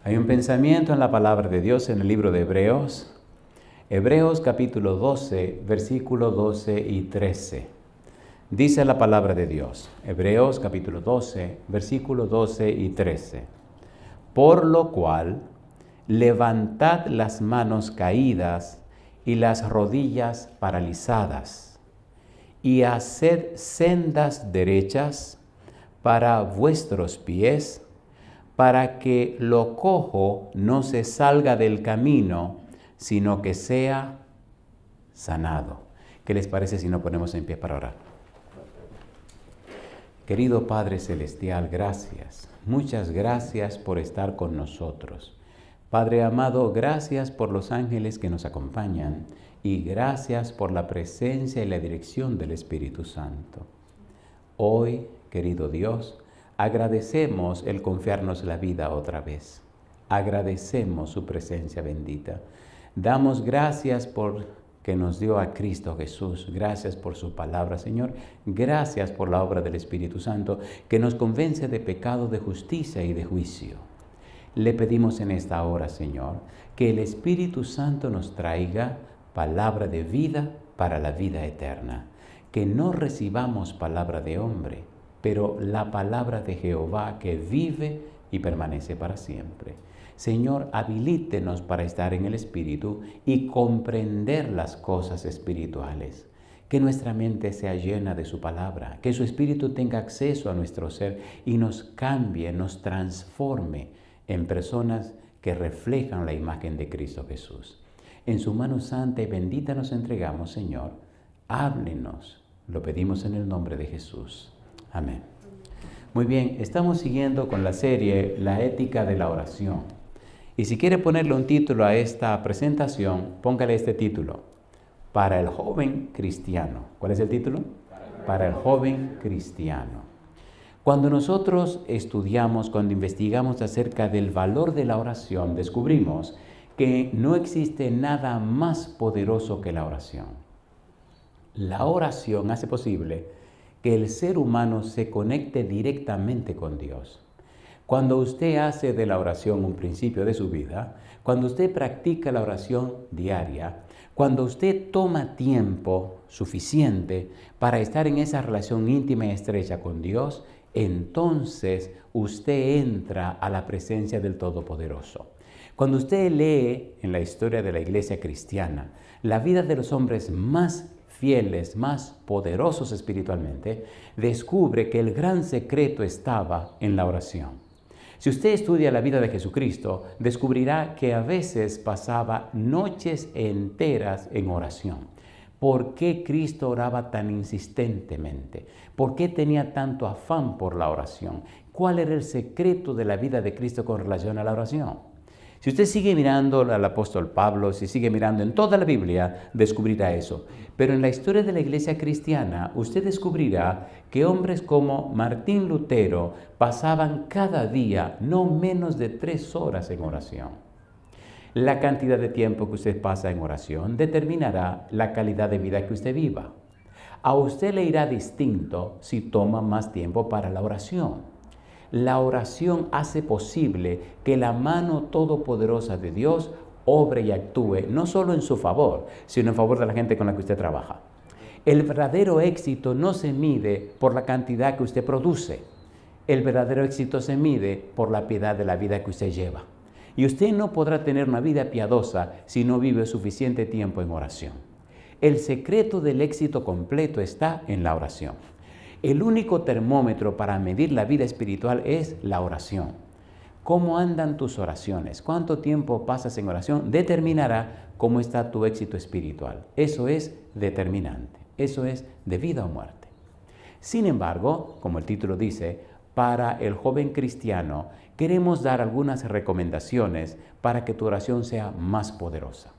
Hay un pensamiento en la palabra de Dios en el libro de Hebreos. Hebreos capítulo 12, versículo 12 y 13. Dice la palabra de Dios. Hebreos capítulo 12, versículo 12 y 13. Por lo cual, levantad las manos caídas y las rodillas paralizadas, y haced sendas derechas para vuestros pies, para que lo cojo no se salga del camino, sino que sea sanado. ¿Qué les parece si nos ponemos en pie para orar? Querido Padre Celestial, gracias. Muchas gracias por estar con nosotros. Padre amado, gracias por los ángeles que nos acompañan y gracias por la presencia y la dirección del Espíritu Santo. Hoy, querido Dios, agradecemos el confiarnos la vida otra vez. Agradecemos su presencia bendita. Damos gracias por que nos dio a Cristo Jesús. Gracias por su palabra, Señor. Gracias por la obra del Espíritu Santo que nos convence de pecado, de justicia y de juicio. Le pedimos en esta hora, Señor, que el Espíritu Santo nos traiga palabra de vida para la vida eterna. Que no recibamos palabra de hombre, pero la palabra de Jehová que vive y permanece para siempre. Señor, habilítenos para estar en el Espíritu y comprender las cosas espirituales. Que nuestra mente sea llena de su palabra, que su Espíritu tenga acceso a nuestro ser y nos cambie, nos transforme en personas que reflejan la imagen de Cristo Jesús. En su mano santa y bendita nos entregamos, Señor. Háblenos. Lo pedimos en el nombre de Jesús. Amén. Muy bien, estamos siguiendo con la serie La ética de la oración. Y si quiere ponerle un título a esta presentación, póngale este título. Para el joven cristiano. ¿Cuál es el título? Para el joven cristiano. Cuando nosotros estudiamos, cuando investigamos acerca del valor de la oración, descubrimos que no existe nada más poderoso que la oración. La oración hace posible que el ser humano se conecte directamente con Dios. Cuando usted hace de la oración un principio de su vida, cuando usted practica la oración diaria, cuando usted toma tiempo suficiente para estar en esa relación íntima y estrecha con Dios, entonces usted entra a la presencia del Todopoderoso. Cuando usted lee en la historia de la iglesia cristiana, la vida de los hombres más fieles, más poderosos espiritualmente, descubre que el gran secreto estaba en la oración. Si usted estudia la vida de Jesucristo, descubrirá que a veces pasaba noches enteras en oración. ¿Por qué Cristo oraba tan insistentemente? ¿Por qué tenía tanto afán por la oración? ¿Cuál era el secreto de la vida de Cristo con relación a la oración? Si usted sigue mirando al apóstol Pablo, si sigue mirando en toda la Biblia, descubrirá eso. Pero en la historia de la iglesia cristiana, usted descubrirá que hombres como Martín Lutero pasaban cada día no menos de 3 horas en oración. La cantidad de tiempo que usted pasa en oración determinará la calidad de vida que usted viva. A usted le irá distinto si toma más tiempo para la oración. La oración hace posible que la mano todopoderosa de Dios obre y actúe no solo en su favor, sino en favor de la gente con la que usted trabaja. El verdadero éxito no se mide por la cantidad que usted produce. El verdadero éxito se mide por la piedad de la vida que usted lleva. Y usted no podrá tener una vida piadosa si no vive suficiente tiempo en oración. El secreto del éxito completo está en la oración. El único termómetro para medir la vida espiritual es la oración. ¿Cómo andan tus oraciones? ¿Cuánto tiempo pasas en oración? Determinará cómo está tu éxito espiritual. Eso es determinante. Eso es de vida o muerte. Sin embargo, como el título dice, para el joven cristiano queremos dar algunas recomendaciones para que tu oración sea más poderosa.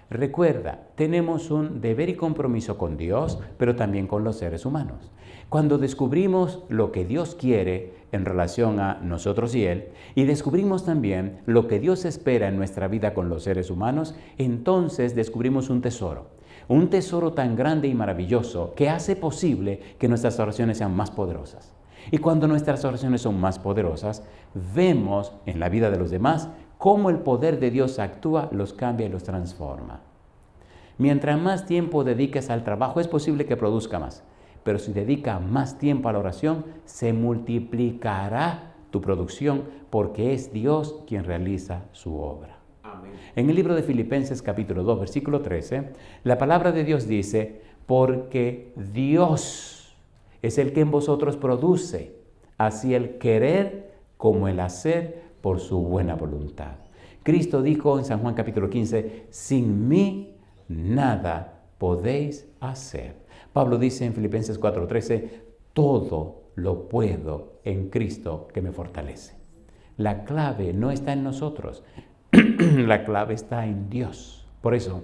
Recuerda, tenemos un deber y compromiso con Dios, pero también con los seres humanos. Cuando descubrimos lo que Dios quiere en relación a nosotros y Él, y descubrimos también lo que Dios espera en nuestra vida con los seres humanos, entonces descubrimos un tesoro tan grande y maravilloso que hace posible que nuestras oraciones sean más poderosas. Y cuando nuestras oraciones son más poderosas, vemos en la vida de los demás cómo el poder de Dios actúa, los cambia y los transforma. Mientras más tiempo dediques al trabajo, es posible que produzca más. Pero si dedica más tiempo a la oración, se multiplicará tu producción porque es Dios quien realiza su obra. Amén. En el libro de Filipenses capítulo 2, versículo 13, la palabra de Dios dice, porque Dios es el que en vosotros produce, así el querer como el hacer por su buena voluntad. Cristo dijo en San Juan capítulo 15, sin mí nada podéis hacer. Pablo dice en Filipenses 4:13, todo lo puedo en Cristo que me fortalece. La clave no está en nosotros, la clave está en Dios. Por eso,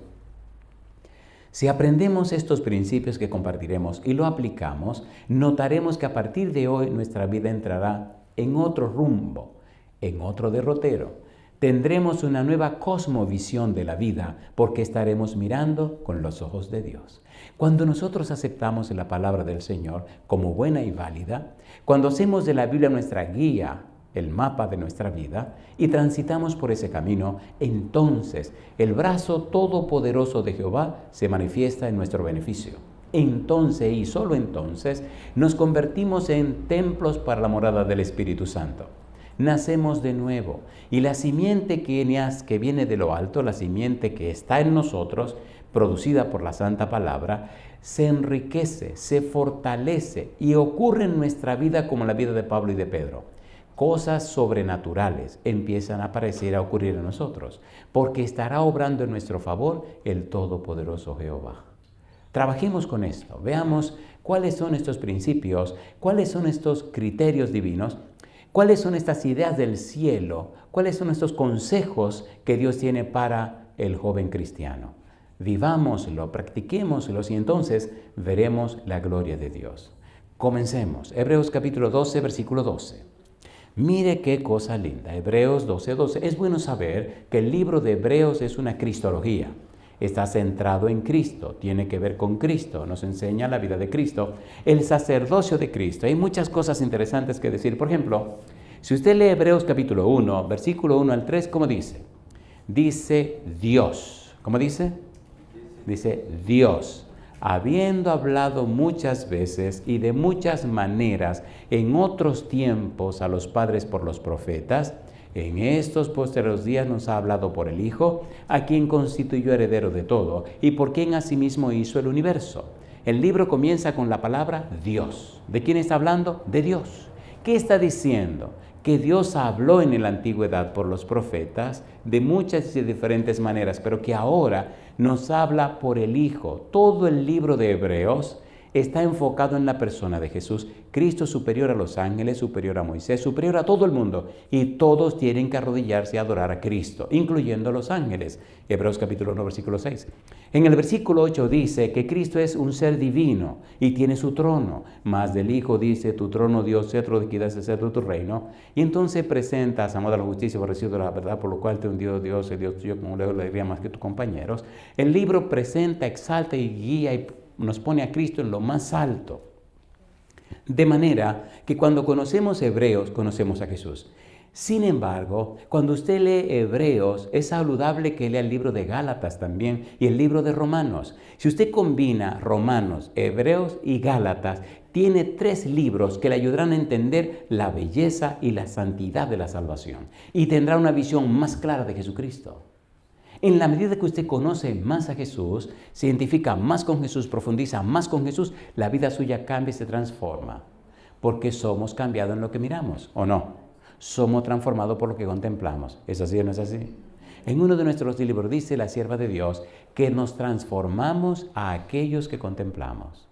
si aprendemos estos principios que compartiremos y lo aplicamos, notaremos que a partir de hoy nuestra vida entrará en otro rumbo, en otro derrotero. Tendremos una nueva cosmovisión de la vida porque estaremos mirando con los ojos de Dios. Cuando nosotros aceptamos la palabra del Señor como buena y válida, cuando hacemos de la Biblia nuestra guía, el mapa de nuestra vida, y transitamos por ese camino, entonces el brazo todopoderoso de Jehová se manifiesta en nuestro beneficio. Entonces, y solo entonces, nos convertimos en templos para la morada del Espíritu Santo. Nacemos de nuevo y la simiente que viene de lo alto, la simiente que está en nosotros, producida por la Santa Palabra, se enriquece, se fortalece y ocurre en nuestra vida como en la vida de Pablo y de Pedro. Cosas sobrenaturales empiezan a aparecer, a ocurrir en nosotros, porque estará obrando en nuestro favor el Todopoderoso Jehová. Trabajemos con esto, veamos cuáles son estos principios, cuáles son estos criterios divinos, cuáles son estas ideas del cielo, cuáles son estos consejos que Dios tiene para el joven cristiano. Vivámoslo, practiquémoslo y entonces veremos la gloria de Dios. Comencemos. Hebreos capítulo 12, versículo 12. Mire qué cosa linda. Hebreos 12:12. Es bueno saber que el libro de Hebreos es una cristología. Está centrado en Cristo, tiene que ver con Cristo, nos enseña la vida de Cristo, el sacerdocio de Cristo. Hay muchas cosas interesantes que decir. Por ejemplo, si usted lee Hebreos capítulo 1, versículo 1 al 3, ¿cómo dice? Dice Dios. ¿Cómo dice? Dice Dios, habiendo hablado muchas veces y de muchas maneras en otros tiempos a los padres por los profetas, en estos posteriores días nos ha hablado por el Hijo, a quien constituyó heredero de todo y por quien asimismo hizo el universo. El libro comienza con la palabra Dios. ¿De quién está hablando? De Dios. ¿Qué está diciendo? Que Dios habló en la antigüedad por los profetas de muchas y diferentes maneras, pero que ahora nos habla por el Hijo. Todo el libro de Hebreos está enfocado en la persona de Jesús. Cristo superior a los ángeles, superior a Moisés, superior a todo el mundo. Y todos tienen que arrodillarse a adorar a Cristo, incluyendo a los ángeles. Hebreos capítulo 1, versículo 6. En el versículo 8 dice que Cristo es un ser divino y tiene su trono. Más del Hijo dice, tu trono, Dios, cetro de equidad es el cetro de tu reino. Y entonces presentas, amor a la justicia, aborrecido de la verdad, por lo cual te hundió Dios, el Dios tuyo, como luego le diría más que tus compañeros. El libro presenta, exalta y guía y nos pone a Cristo en lo más alto. De manera que cuando conocemos Hebreos, conocemos a Jesús. Sin embargo, cuando usted lee Hebreos, es saludable que lea el libro de Gálatas también y el libro de Romanos. Si usted combina Romanos, Hebreos y Gálatas, tiene 3 libros que le ayudarán a entender la belleza y la santidad de la salvación y tendrá una visión más clara de Jesucristo. En la medida que usted conoce más a Jesús, se identifica más con Jesús, profundiza más con Jesús, la vida suya cambia y se transforma. Porque somos cambiados en lo que miramos, ¿o no? Somos transformados por lo que contemplamos. ¿Es así o no es así? En uno de nuestros libros dice la sierva de Dios que nos transformamos a aquellos que contemplamos.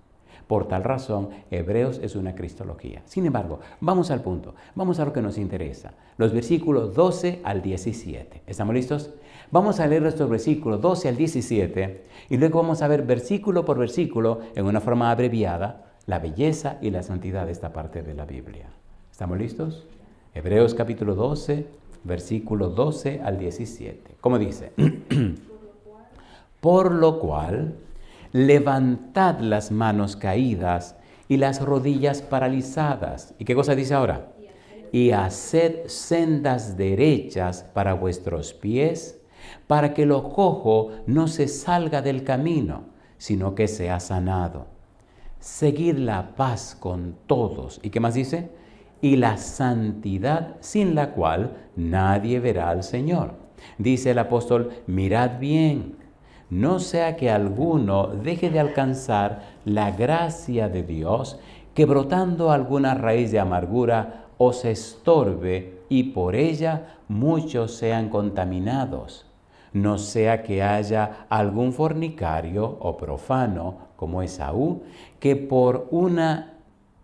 Por tal razón, Hebreos es una cristología. Sin embargo, vamos al punto. Vamos a lo que nos interesa. Los versículos 12 al 17. ¿Estamos listos? Vamos a leer estos versículos 12 al 17 y luego vamos a ver versículo por versículo, en una forma abreviada, la belleza y la santidad de esta parte de la Biblia. ¿Estamos listos? Hebreos capítulo 12, versículo 12 al 17. ¿Cómo dice? Por lo cual, levantad las manos caídas y las rodillas paralizadas. ¿Y qué cosa dice ahora? y haced sendas derechas para vuestros pies, para que lo cojo no se salga del camino, sino que sea sanado. Seguid la paz con todos. ¿Y qué más dice? Y la santidad, sin la cual nadie verá al Señor. Dice el apóstol, mirad bien, no sea que alguno deje de alcanzar la gracia de Dios, que brotando alguna raíz de amargura os estorbe y por ella muchos sean contaminados. No sea que haya algún fornicario o profano, como Esaú, que por una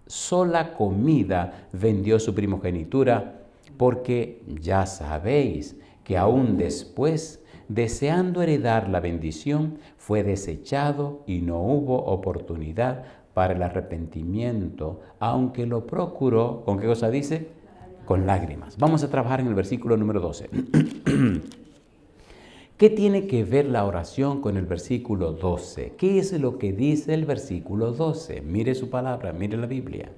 sola comida vendió su primogenitura, porque ya sabéis que aún después, deseando heredar la bendición, fue desechado y no hubo oportunidad para el arrepentimiento, aunque lo procuró. ¿Con qué cosa dice? Con lágrimas. Vamos a trabajar en el versículo número 12. ¿Qué tiene que ver la oración con el versículo 12? ¿Qué es lo que dice el versículo 12? Mire su palabra, mire la Biblia.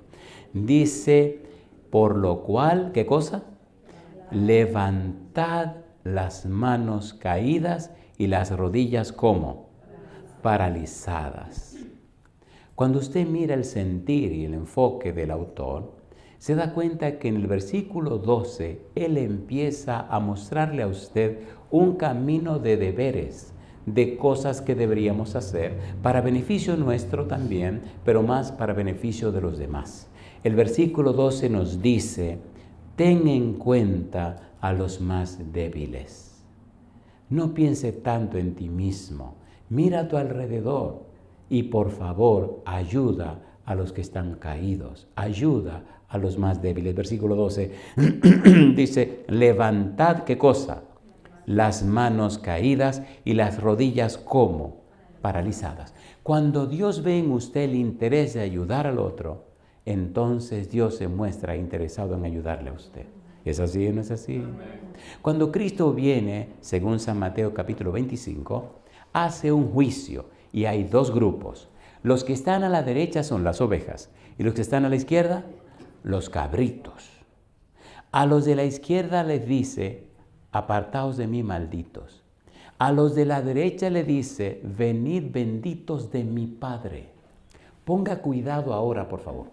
Dice, por lo cual, ¿qué cosa? Levantad las manos caídas y las rodillas, ¿cómo? Paralizadas. Cuando usted mira el sentir y el enfoque del autor, se da cuenta que en el versículo 12, él empieza a mostrarle a usted un camino de deberes, de cosas que deberíamos hacer para beneficio nuestro también, pero más para beneficio de los demás. El versículo 12 nos dice, ten en cuenta a los más débiles. No piense tanto en ti mismo, mira a tu alrededor y por favor ayuda a los que están caídos, ayuda a los más débiles. Versículo 12 dice, levantad, ¿qué cosa? Las manos caídas y las rodillas, ¿cómo? Paralizadas. Cuando Dios ve en usted el interés de ayudar al otro, entonces Dios se muestra interesado en ayudarle a usted. ¿Es así o no es así? Cuando Cristo viene, según San Mateo capítulo 25, hace un juicio y hay dos grupos. Los que están a la derecha son las ovejas y los que están a la izquierda, los cabritos. A los de la izquierda les dice, apartaos de mí, malditos. A los de la derecha le dice, venid benditos de mi Padre. Ponga cuidado ahora, por favor.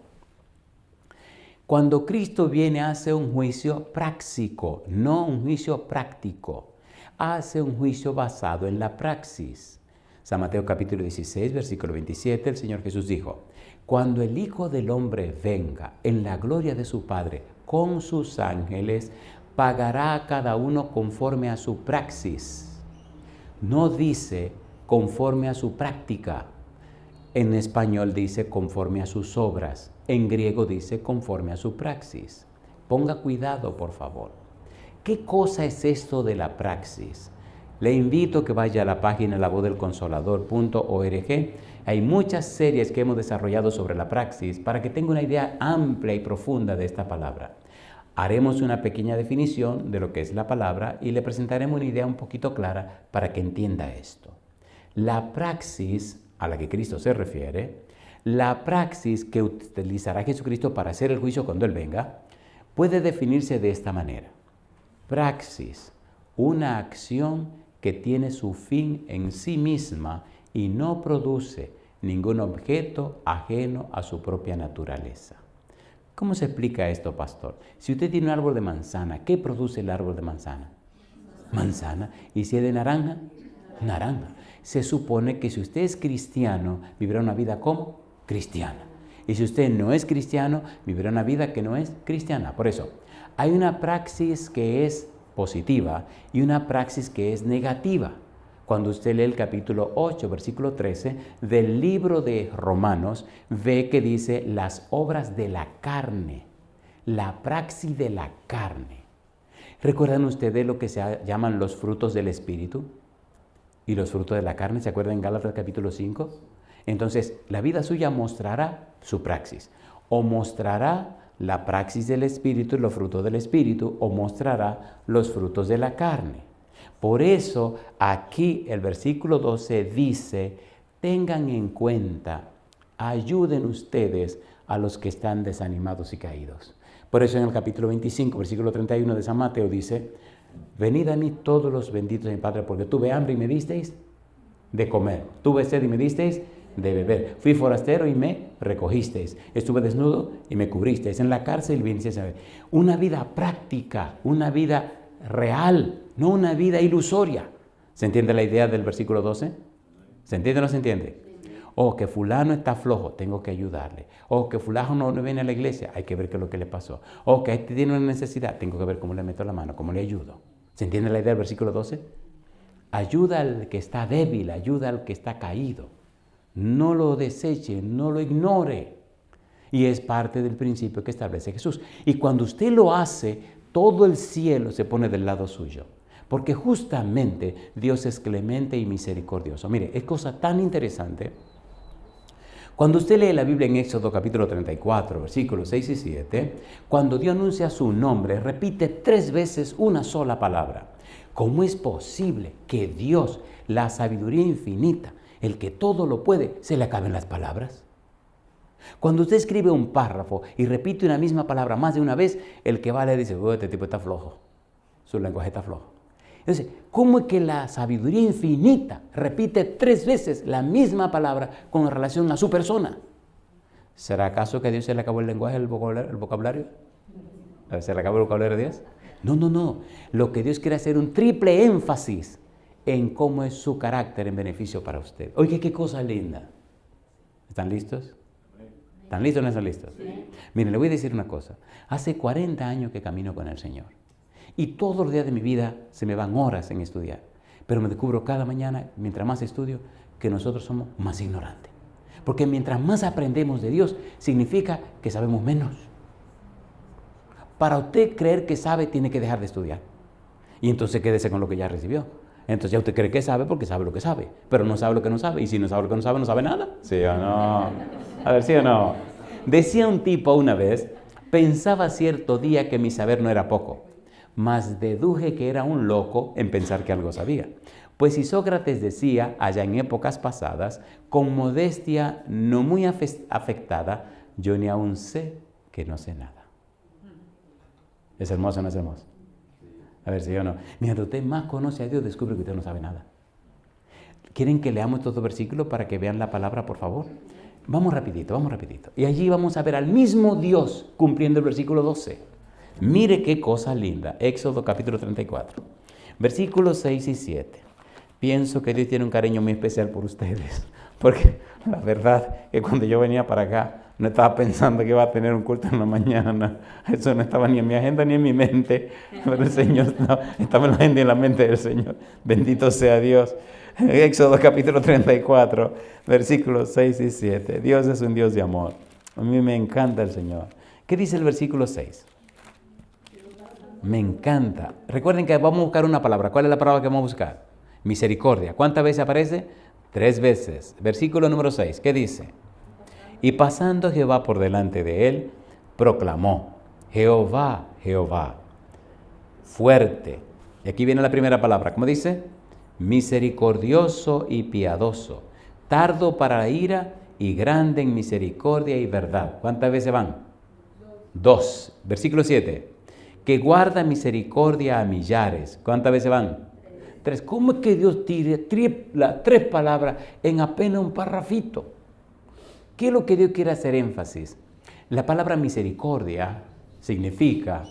Cuando Cristo viene, hace un juicio práctico, no un juicio práctico. Hace un juicio basado en la praxis. San Mateo capítulo 16, versículo 27, el Señor Jesús dijo, cuando el Hijo del Hombre venga en la gloria de su Padre con sus ángeles, pagará a cada uno conforme a su praxis. No dice conforme a su práctica. En español dice conforme a sus obras. En griego dice conforme a su praxis. Ponga cuidado, por favor. ¿Qué cosa es esto de la praxis? Le invito a que vaya a la página lavozdelconsolador.org. Hay muchas series que hemos desarrollado sobre la praxis para que tenga una idea amplia y profunda de esta palabra. Haremos una pequeña definición de lo que es la palabra y le presentaremos una idea un poquito clara para que entienda esto. La praxis a la que Cristo se refiere, la praxis que utilizará Jesucristo para hacer el juicio cuando Él venga, puede definirse de esta manera. Praxis, una acción que tiene su fin en sí misma y no produce ningún objeto ajeno a su propia naturaleza. ¿Cómo se explica esto, pastor? Si usted tiene un árbol de manzana, ¿qué produce el árbol de manzana? Manzana. ¿Y si es de naranja? Naranja. Se supone que si usted es cristiano, vivirá una vida como cristiana. Y si usted no es cristiano, vivirá una vida que no es cristiana. Por eso, hay una praxis que es positiva y una praxis que es negativa. Cuando usted lee el capítulo 8, versículo 13 del libro de Romanos, ve que dice las obras de la carne, la praxis de la carne. ¿Recuerdan ustedes lo que se llaman los frutos del Espíritu? Y los frutos de la carne, ¿se acuerdan en Gálatas capítulo 5? Entonces, la vida suya mostrará su praxis, o mostrará la praxis del Espíritu y los frutos del Espíritu, o mostrará los frutos de la carne. Por eso, aquí el versículo 12 dice, tengan en cuenta, ayuden ustedes a los que están desanimados y caídos. Por eso en el capítulo 25, versículo 31 de San Mateo dice, venid a mí todos los benditos de mi Padre, porque tuve hambre y me disteis de comer, tuve sed y me disteis de beber, fui forastero y me recogisteis, estuve desnudo y me cubristeis, en la cárcel y vinisteis a ver. Una vida práctica, una vida real, no una vida ilusoria. ¿Se entiende la idea del versículo 12? ¿Se entiende o no se entiende? O que fulano está flojo, tengo que ayudarle. O que fulano no viene a la iglesia, hay que ver qué es lo que le pasó. O que este tiene una necesidad, tengo que ver cómo le meto la mano, cómo le ayudo. ¿Se entiende la idea del versículo 12? Ayuda al que está débil, ayuda al que está caído. No lo deseche, no lo ignore. Y es parte del principio que establece Jesús. Y cuando usted lo hace, todo el cielo se pone del lado suyo. Porque justamente Dios es clemente y misericordioso. Mire, es cosa tan interesante. Cuando usted lee la Biblia en Éxodo capítulo 34, versículos 6 y 7, cuando Dios anuncia su nombre, repite 3 veces una sola palabra. ¿Cómo es posible que Dios, la sabiduría infinita, el que todo lo puede, se le acaben las palabras? Cuando usted escribe un párrafo y repite una misma palabra más de una vez, el que va a leer dice, este tipo está flojo, su lenguaje está flojo. Entonces, ¿cómo es que la sabiduría infinita repite 3 veces la misma palabra con relación a su persona? ¿Será acaso que a Dios se le acabó el lenguaje, el vocabulario? ¿Se le acabó el vocabulario de Dios? No. Lo que Dios quiere hacer un triple énfasis en cómo es su carácter en beneficio para usted. Oye, qué cosa linda. ¿Están listos? ¿Están listos o no están listos? Sí. Miren, le voy a decir una cosa. Hace 40 años que camino con el Señor. Y todos los días de mi vida se me van horas en estudiar. Pero me descubro cada mañana, mientras más estudio, que nosotros somos más ignorantes. Porque mientras más aprendemos de Dios, significa que sabemos menos. Para usted creer que sabe, tiene que dejar de estudiar. Y entonces quédese con lo que ya recibió. Entonces ya usted cree que sabe porque sabe lo que sabe. Pero no sabe lo que no sabe. Y si no sabe lo que no sabe nada. ¿Sí o no? A ver, ¿sí o no? Decía un tipo una vez, pensaba cierto día que mi saber no era poco, mas deduje que era un loco en pensar que algo sabía. Pues si Sócrates decía, allá en épocas pasadas, con modestia no muy afectada, yo ni aún sé que no sé nada. ¿Es hermoso o no es hermoso? A ver, ¿sí o no? Mientras usted más conoce a Dios, descubre que usted no sabe nada. ¿Quieren que leamos estos 2 versículos para que vean la palabra, por favor? Vamos rapidito. Y allí vamos a ver al mismo Dios cumpliendo el versículo 12. Mire qué cosa linda. Éxodo capítulo 34, versículos 6 y 7. Pienso que Dios tiene un cariño muy especial por ustedes. Porque la verdad que cuando yo venía para acá, no estaba pensando que iba a tener un culto en la mañana. Eso no estaba ni en mi agenda ni en mi mente. Pero el Señor estaba en la agenda y en la mente del Señor. Bendito sea Dios. Éxodo capítulo 34, versículos 6 y 7. Dios es un Dios de amor. A mí me encanta el Señor. ¿Qué dice el versículo 6? Me encanta. Recuerden que vamos a buscar una palabra. ¿Cuál es la palabra que vamos a buscar? Misericordia. ¿Cuántas veces aparece? 3 veces. Versículo número 6. ¿Qué dice? Y pasando Jehová por delante de él, proclamó, Jehová, Jehová, fuerte. Y aquí viene la primera palabra. ¿Cómo dice? Misericordioso y piadoso, tardo para la ira y grande en misericordia y verdad. ¿Cuántas veces van? 2. Versículo 7. Que guarda misericordia a millares. ¿Cuántas veces van? 3. ¿Cómo es que Dios tira 3 palabras en apenas un parrafito? ¿Qué es lo que Dios quiere hacer énfasis? La palabra misericordia significa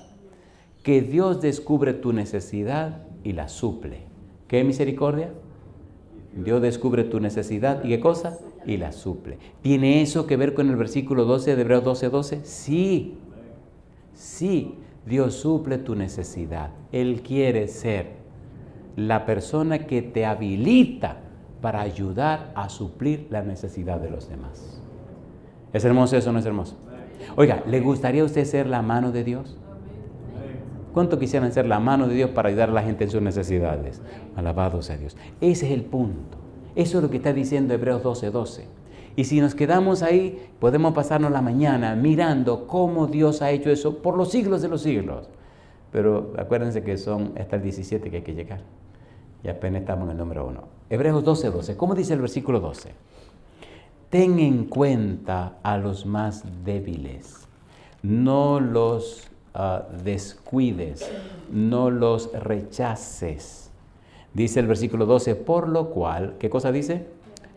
que Dios descubre tu necesidad y la suple. ¿Qué es misericordia? Dios descubre tu necesidad y ¿qué cosa? Y la suple. ¿Tiene eso que ver con el versículo 12 de Hebreos 12:12? Sí. Dios suple tu necesidad. Él quiere ser la persona que te habilita para ayudar a suplir la necesidad de los demás. ¿Es hermoso eso o no es hermoso? Oiga, ¿le gustaría a usted ser la mano de Dios? ¿Cuánto quisieran ser la mano de Dios para ayudar a la gente en sus necesidades? Alabado sea Dios. Ese es el punto. Eso es lo que está diciendo Hebreos 12:12. Y si nos quedamos ahí, podemos pasarnos la mañana mirando cómo Dios ha hecho eso por los siglos de los siglos. Pero acuérdense que son hasta el 17 que hay que llegar. Y apenas estamos en el número 1. Hebreos 12:12. ¿Cómo dice el versículo 12? Ten en cuenta a los más débiles. No los descuides, no los rechaces. Dice el versículo 12, por lo cual, ¿qué cosa dice?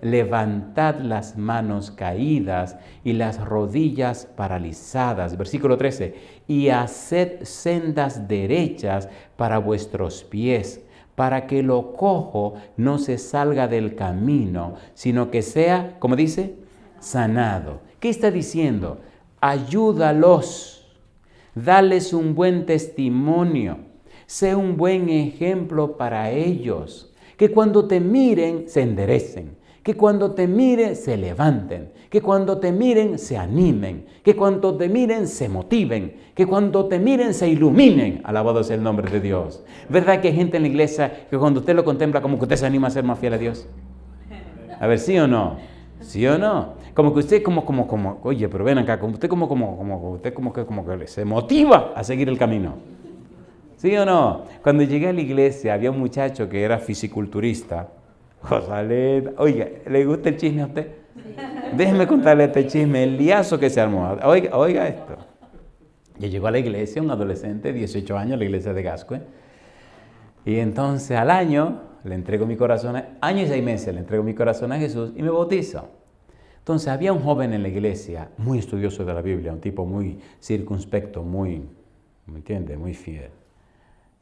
Levantad las manos caídas y las rodillas paralizadas. Versículo 13, y haced sendas derechas para vuestros pies, para que lo cojo no se salga del camino, sino que sea, ¿cómo dice? Sanado. ¿Qué está diciendo? Ayúdalos, dales un buen testimonio, sé un buen ejemplo para ellos, que cuando te miren se enderecen, que cuando te miren se levanten, que cuando te miren se animen, que cuando te miren se motiven, que cuando te miren se iluminen. Alabado sea el nombre de Dios. ¿Verdad que hay gente en la iglesia que cuando usted lo contempla como que usted se anima a ser más fiel a Dios? A ver, ¿sí o no? ¿Sí o no? Como que usted oye, pero ven acá, usted como que se motiva a seguir el camino. ¿Sí o no? Cuando llegué a la iglesia había un muchacho que era fisiculturista. Josaleta, oiga, ¿le gusta el chisme a usted? Déjeme contarle este chisme, el liazo que se armó. Oiga esto. Yo llegó a la iglesia, un adolescente, 18 años, a la iglesia de Gascue. Y entonces al año le entrego mi corazón, año y 6 meses le entrego mi corazón a Jesús y me bautizo. Entonces había un joven en la iglesia, muy estudioso de la Biblia, un tipo muy circunspecto, ¿me entiende? Muy fiel.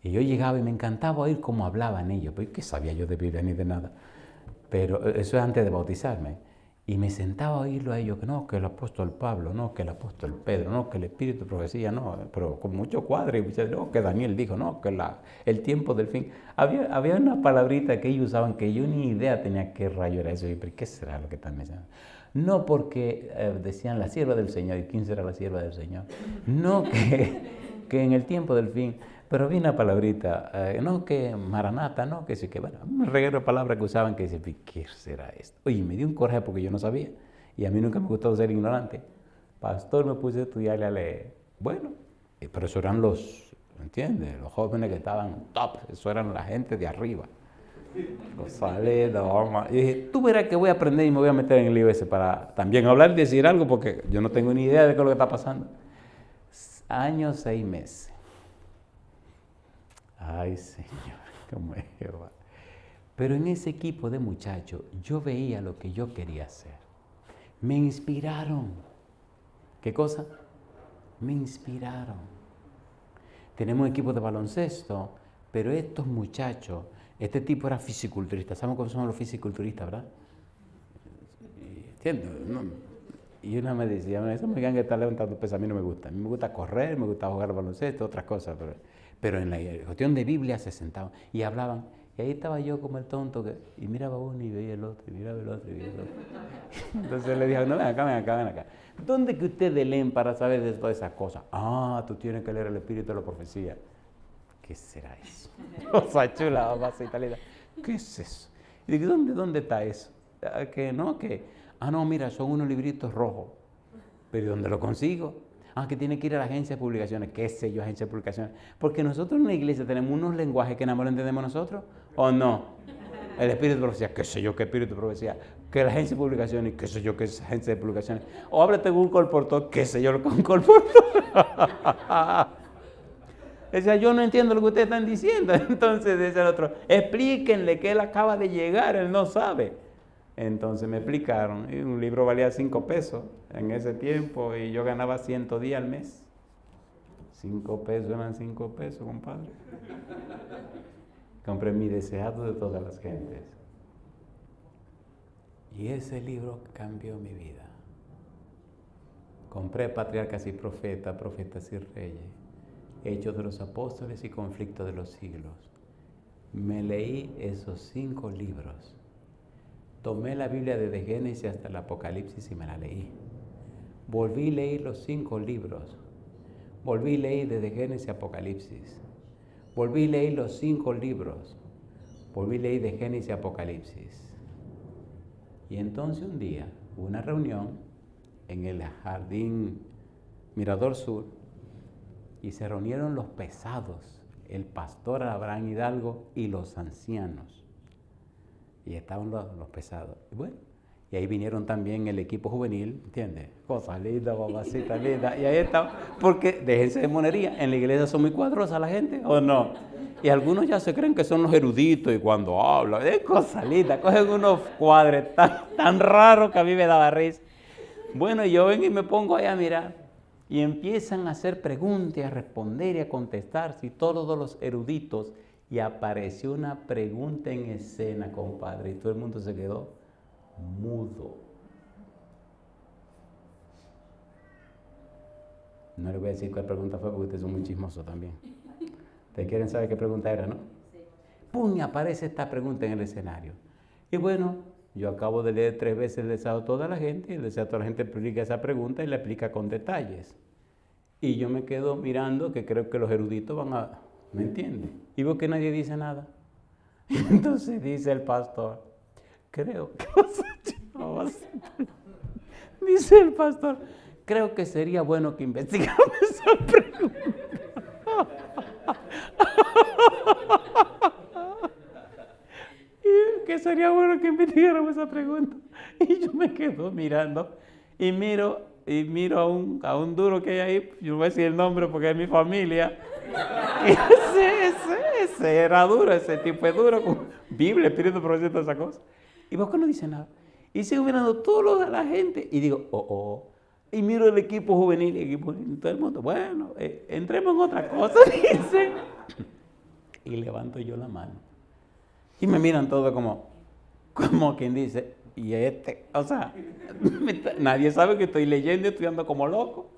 Y yo llegaba y me encantaba oír cómo hablaban ellos, porque ¿qué sabía yo de Biblia ni de nada? Pero eso es antes de bautizarme. Y me sentaba a oírlo a ellos, que no, que el apóstol Pablo, no, que el apóstol Pedro, no, que el espíritu de profecía, no, pero con mucho cuadro, y no, que Daniel dijo, no, que el tiempo del fin. Había una palabrita que ellos usaban que yo ni idea tenía qué rayo era eso, y pero ¿qué será lo que están diciendo? No porque decían la sierva del Señor, ¿y quién será la sierva del Señor? No que en el tiempo del fin. Pero vi una palabrita, no que maranata, no que sí, que bueno, un reguero de palabras que usaban que dice, ¿qué será esto? Oye, me dio un coraje porque yo no sabía y a mí nunca me gustó ser ignorante. Pastor, me puse a estudiarle a leer. Bueno, pero eso eran ¿entiendes? Los jóvenes que estaban top, eso eran la gente de arriba. Y dije, tú verás que voy a aprender y me voy a meter en el libro ese para también hablar y decir algo porque yo no tengo ni idea de qué es lo que está pasando. Años, 6 meses. Ay, Señor, cómo es Jehová. Pero en ese equipo de muchachos yo veía lo que yo quería hacer. Me inspiraron. ¿Qué cosa? Me inspiraron. Tenemos un equipo de baloncesto, pero estos muchachos, este tipo era fisiculturista. ¿Saben cómo son los fisiculturistas, verdad? ¿Entiendes? No. Y una me decía, eso me digan que está levantando pesas, a mí no me gusta. A mí me gusta correr, me gusta jugar baloncesto, otras cosas, pero en la cuestión de Biblia se sentaban y hablaban. Y ahí estaba yo como el tonto, y miraba uno y veía el otro, y miraba el otro y veía el otro. Entonces le dije, no, ven acá. ¿Dónde que ustedes leen para saber de todas esas cosas? Ah, tú tienes que leer el espíritu de la profecía. ¿Qué será eso? Cosa chula, mamacita linda. ¿Qué es eso? Y digo, ¿dónde está eso? No, mira, son unos libritos rojos. ¿Pero dónde lo consigo? Que tiene que ir a la agencia de publicaciones. ¿Qué sé yo, agencia de publicaciones? Porque nosotros en la iglesia tenemos unos lenguajes que nada más lo entendemos nosotros, ¿o no? El espíritu de profecía, qué sé yo, qué espíritu de profecía. Que la agencia de publicaciones, qué sé yo, qué es agencia de publicaciones. O háblate con un colportor, qué sé yo, lo que es un colportor. Decía, yo no entiendo lo que ustedes están diciendo. Entonces decía el otro, explíquenle que él acaba de llegar, él no sabe. Entonces me explicaron, y un libro valía 5 pesos en ese tiempo y yo ganaba 110 al mes. 5 pesos eran 5 pesos, compadre. Compré mi deseado de todas las gentes. Y ese libro cambió mi vida. Compré Patriarcas y Profetas y Reyes, Hechos de los Apóstoles y Conflictos de los Siglos. Me leí esos 5 libros. Tomé la Biblia desde Génesis hasta el Apocalipsis y me la leí. Volví a leer los 5 libros. Volví a leer desde Génesis a Apocalipsis. Volví a leer los 5 libros. Volví a leer de Génesis a Apocalipsis. Y entonces un día hubo una reunión en el jardín Mirador Sur y se reunieron los pesados, el pastor Abraham Hidalgo y los ancianos. Y estaban los pesados. Y bueno, Y ahí vinieron también el equipo juvenil, ¿entiendes? Cosa linda, mamacita linda. Y ahí está, porque déjense de monería, en la iglesia son muy cuadrosa la gente, ¿o no? Y algunos ya se creen que son los eruditos y cuando hablan, es cosa linda, cogen unos cuadres tan raros que a mí me daba risa. Bueno, yo vengo y me pongo ahí a mirar y empiezan a hacer preguntas, y a responder y a contestar, si todos los eruditos, y apareció una pregunta en escena, compadre, y todo el mundo se quedó mudo. No le voy a decir cuál pregunta fue porque ustedes son muy chismosos también. ¿Ustedes quieren saber qué pregunta era, no? Sí. ¡Pum! Aparece esta pregunta en el escenario. Y bueno, yo acabo de leer 3 veces el deseo a toda la gente, y el deseo a toda la gente explica esa pregunta y la explica con detalles. Y yo me quedo mirando que creo que los eruditos van a... ¿Me entienden? Y veo que nadie dice nada. Y entonces dice el pastor, creo que dice el pastor, creo que sería bueno que investigáramos esa pregunta. Y que sería bueno que investigáramos esa pregunta. Y yo me quedo mirando y miro a un duro que hay ahí, yo no voy a decir el nombre porque es mi familia. Y ese era duro, ese tipo es duro, con Biblia, Espíritu, profecía, toda esa cosa. Y vos que no dice nada. Y sigo mirando todo lo de la gente y digo, Y miro el equipo juvenil, todo el mundo, bueno, entremos en otra cosa, dicen. Y levanto yo la mano. Y me miran todo como quien dice, y o sea, nadie sabe que estoy leyendo y estudiando como loco.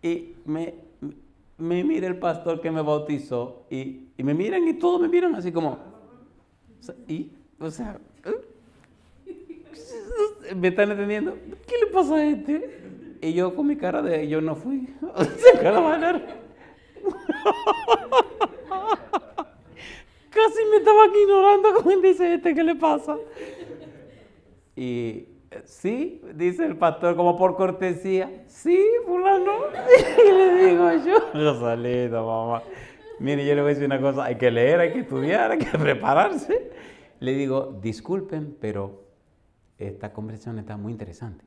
Y me mira el pastor que me bautizó y me miran y todos me miran así como, ¿me están entendiendo? ¿Qué le pasa a este? Y yo con mi cara de, yo no fui, casi me estaban ignorando, como dice ¿qué le pasa? Y sí, dice el pastor, como por cortesía, sí, fulano. Y le digo yo, Rosalita, mamá, mire, yo le voy a decir una cosa, hay que leer, hay que estudiar, hay que prepararse. Le digo, disculpen, pero esta conversación está muy interesante.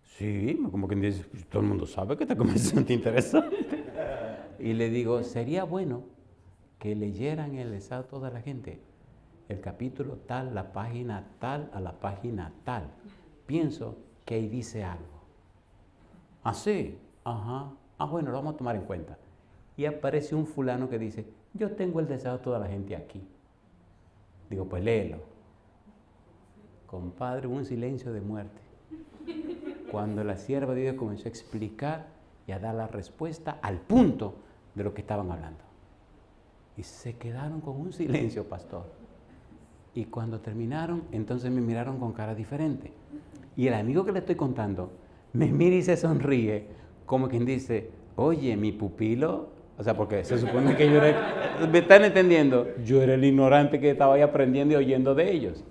Sí, como quien dice, todo el mundo sabe que esta conversación está interesante. Y le digo, sería bueno que leyeran el deseo a toda la gente. El capítulo tal, la página tal, a la página tal. Pienso que ahí dice algo. ¿Ah, sí? Ajá. Ah, bueno, lo vamos a tomar en cuenta. Y aparece un fulano que dice, yo tengo el deseo de toda la gente aquí. Digo, pues léelo. Compadre, un silencio de muerte. Cuando la sierva de Dios comenzó a explicar y a dar la respuesta al punto de lo que estaban hablando. Y se quedaron con un silencio, pastor. Y cuando terminaron, entonces me miraron con cara diferente. Y el amigo que le estoy contando me mira y se sonríe, como quien dice, oye, mi pupilo, o sea, porque se supone que yo era, ¿me están entendiendo? Yo era el ignorante que estaba ahí aprendiendo y oyendo de ellos.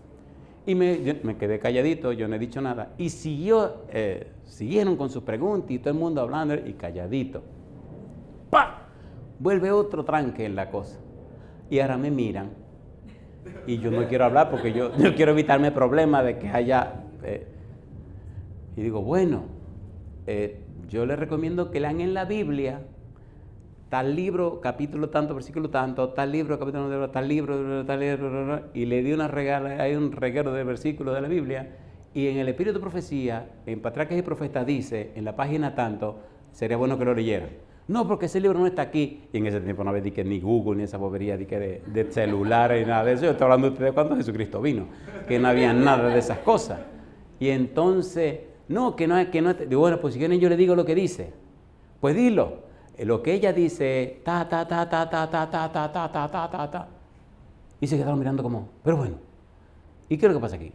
Y me quedé calladito, yo no he dicho nada. Y siguieron con sus preguntas y todo el mundo hablando y calladito. ¡Pah! Vuelve otro tranque en la cosa. Y ahora me miran. Y yo no quiero hablar porque yo quiero evitarme problemas de que haya... y digo, bueno, yo les recomiendo que lean en la Biblia tal libro, capítulo tanto, versículo tanto, tal libro, capítulo tanto, tal libro, y le di hay un reguero de versículos de la Biblia, y en el Espíritu de Profecía, en Patriarcas y Profetas dice, en la página tanto, sería bueno que lo leyeran. No, porque ese libro no está aquí. Y en ese tiempo no había ni Google, ni esa bobería de celulares, ni nada de eso. Yo estoy hablando de cuando Jesucristo vino, que no había nada de esas cosas. Y entonces, digo, bueno, pues si quieren yo le digo lo que dice. Pues dilo. Lo que ella dice, ta. Y se quedaron mirando como, pero bueno, ¿y qué es lo que pasa aquí?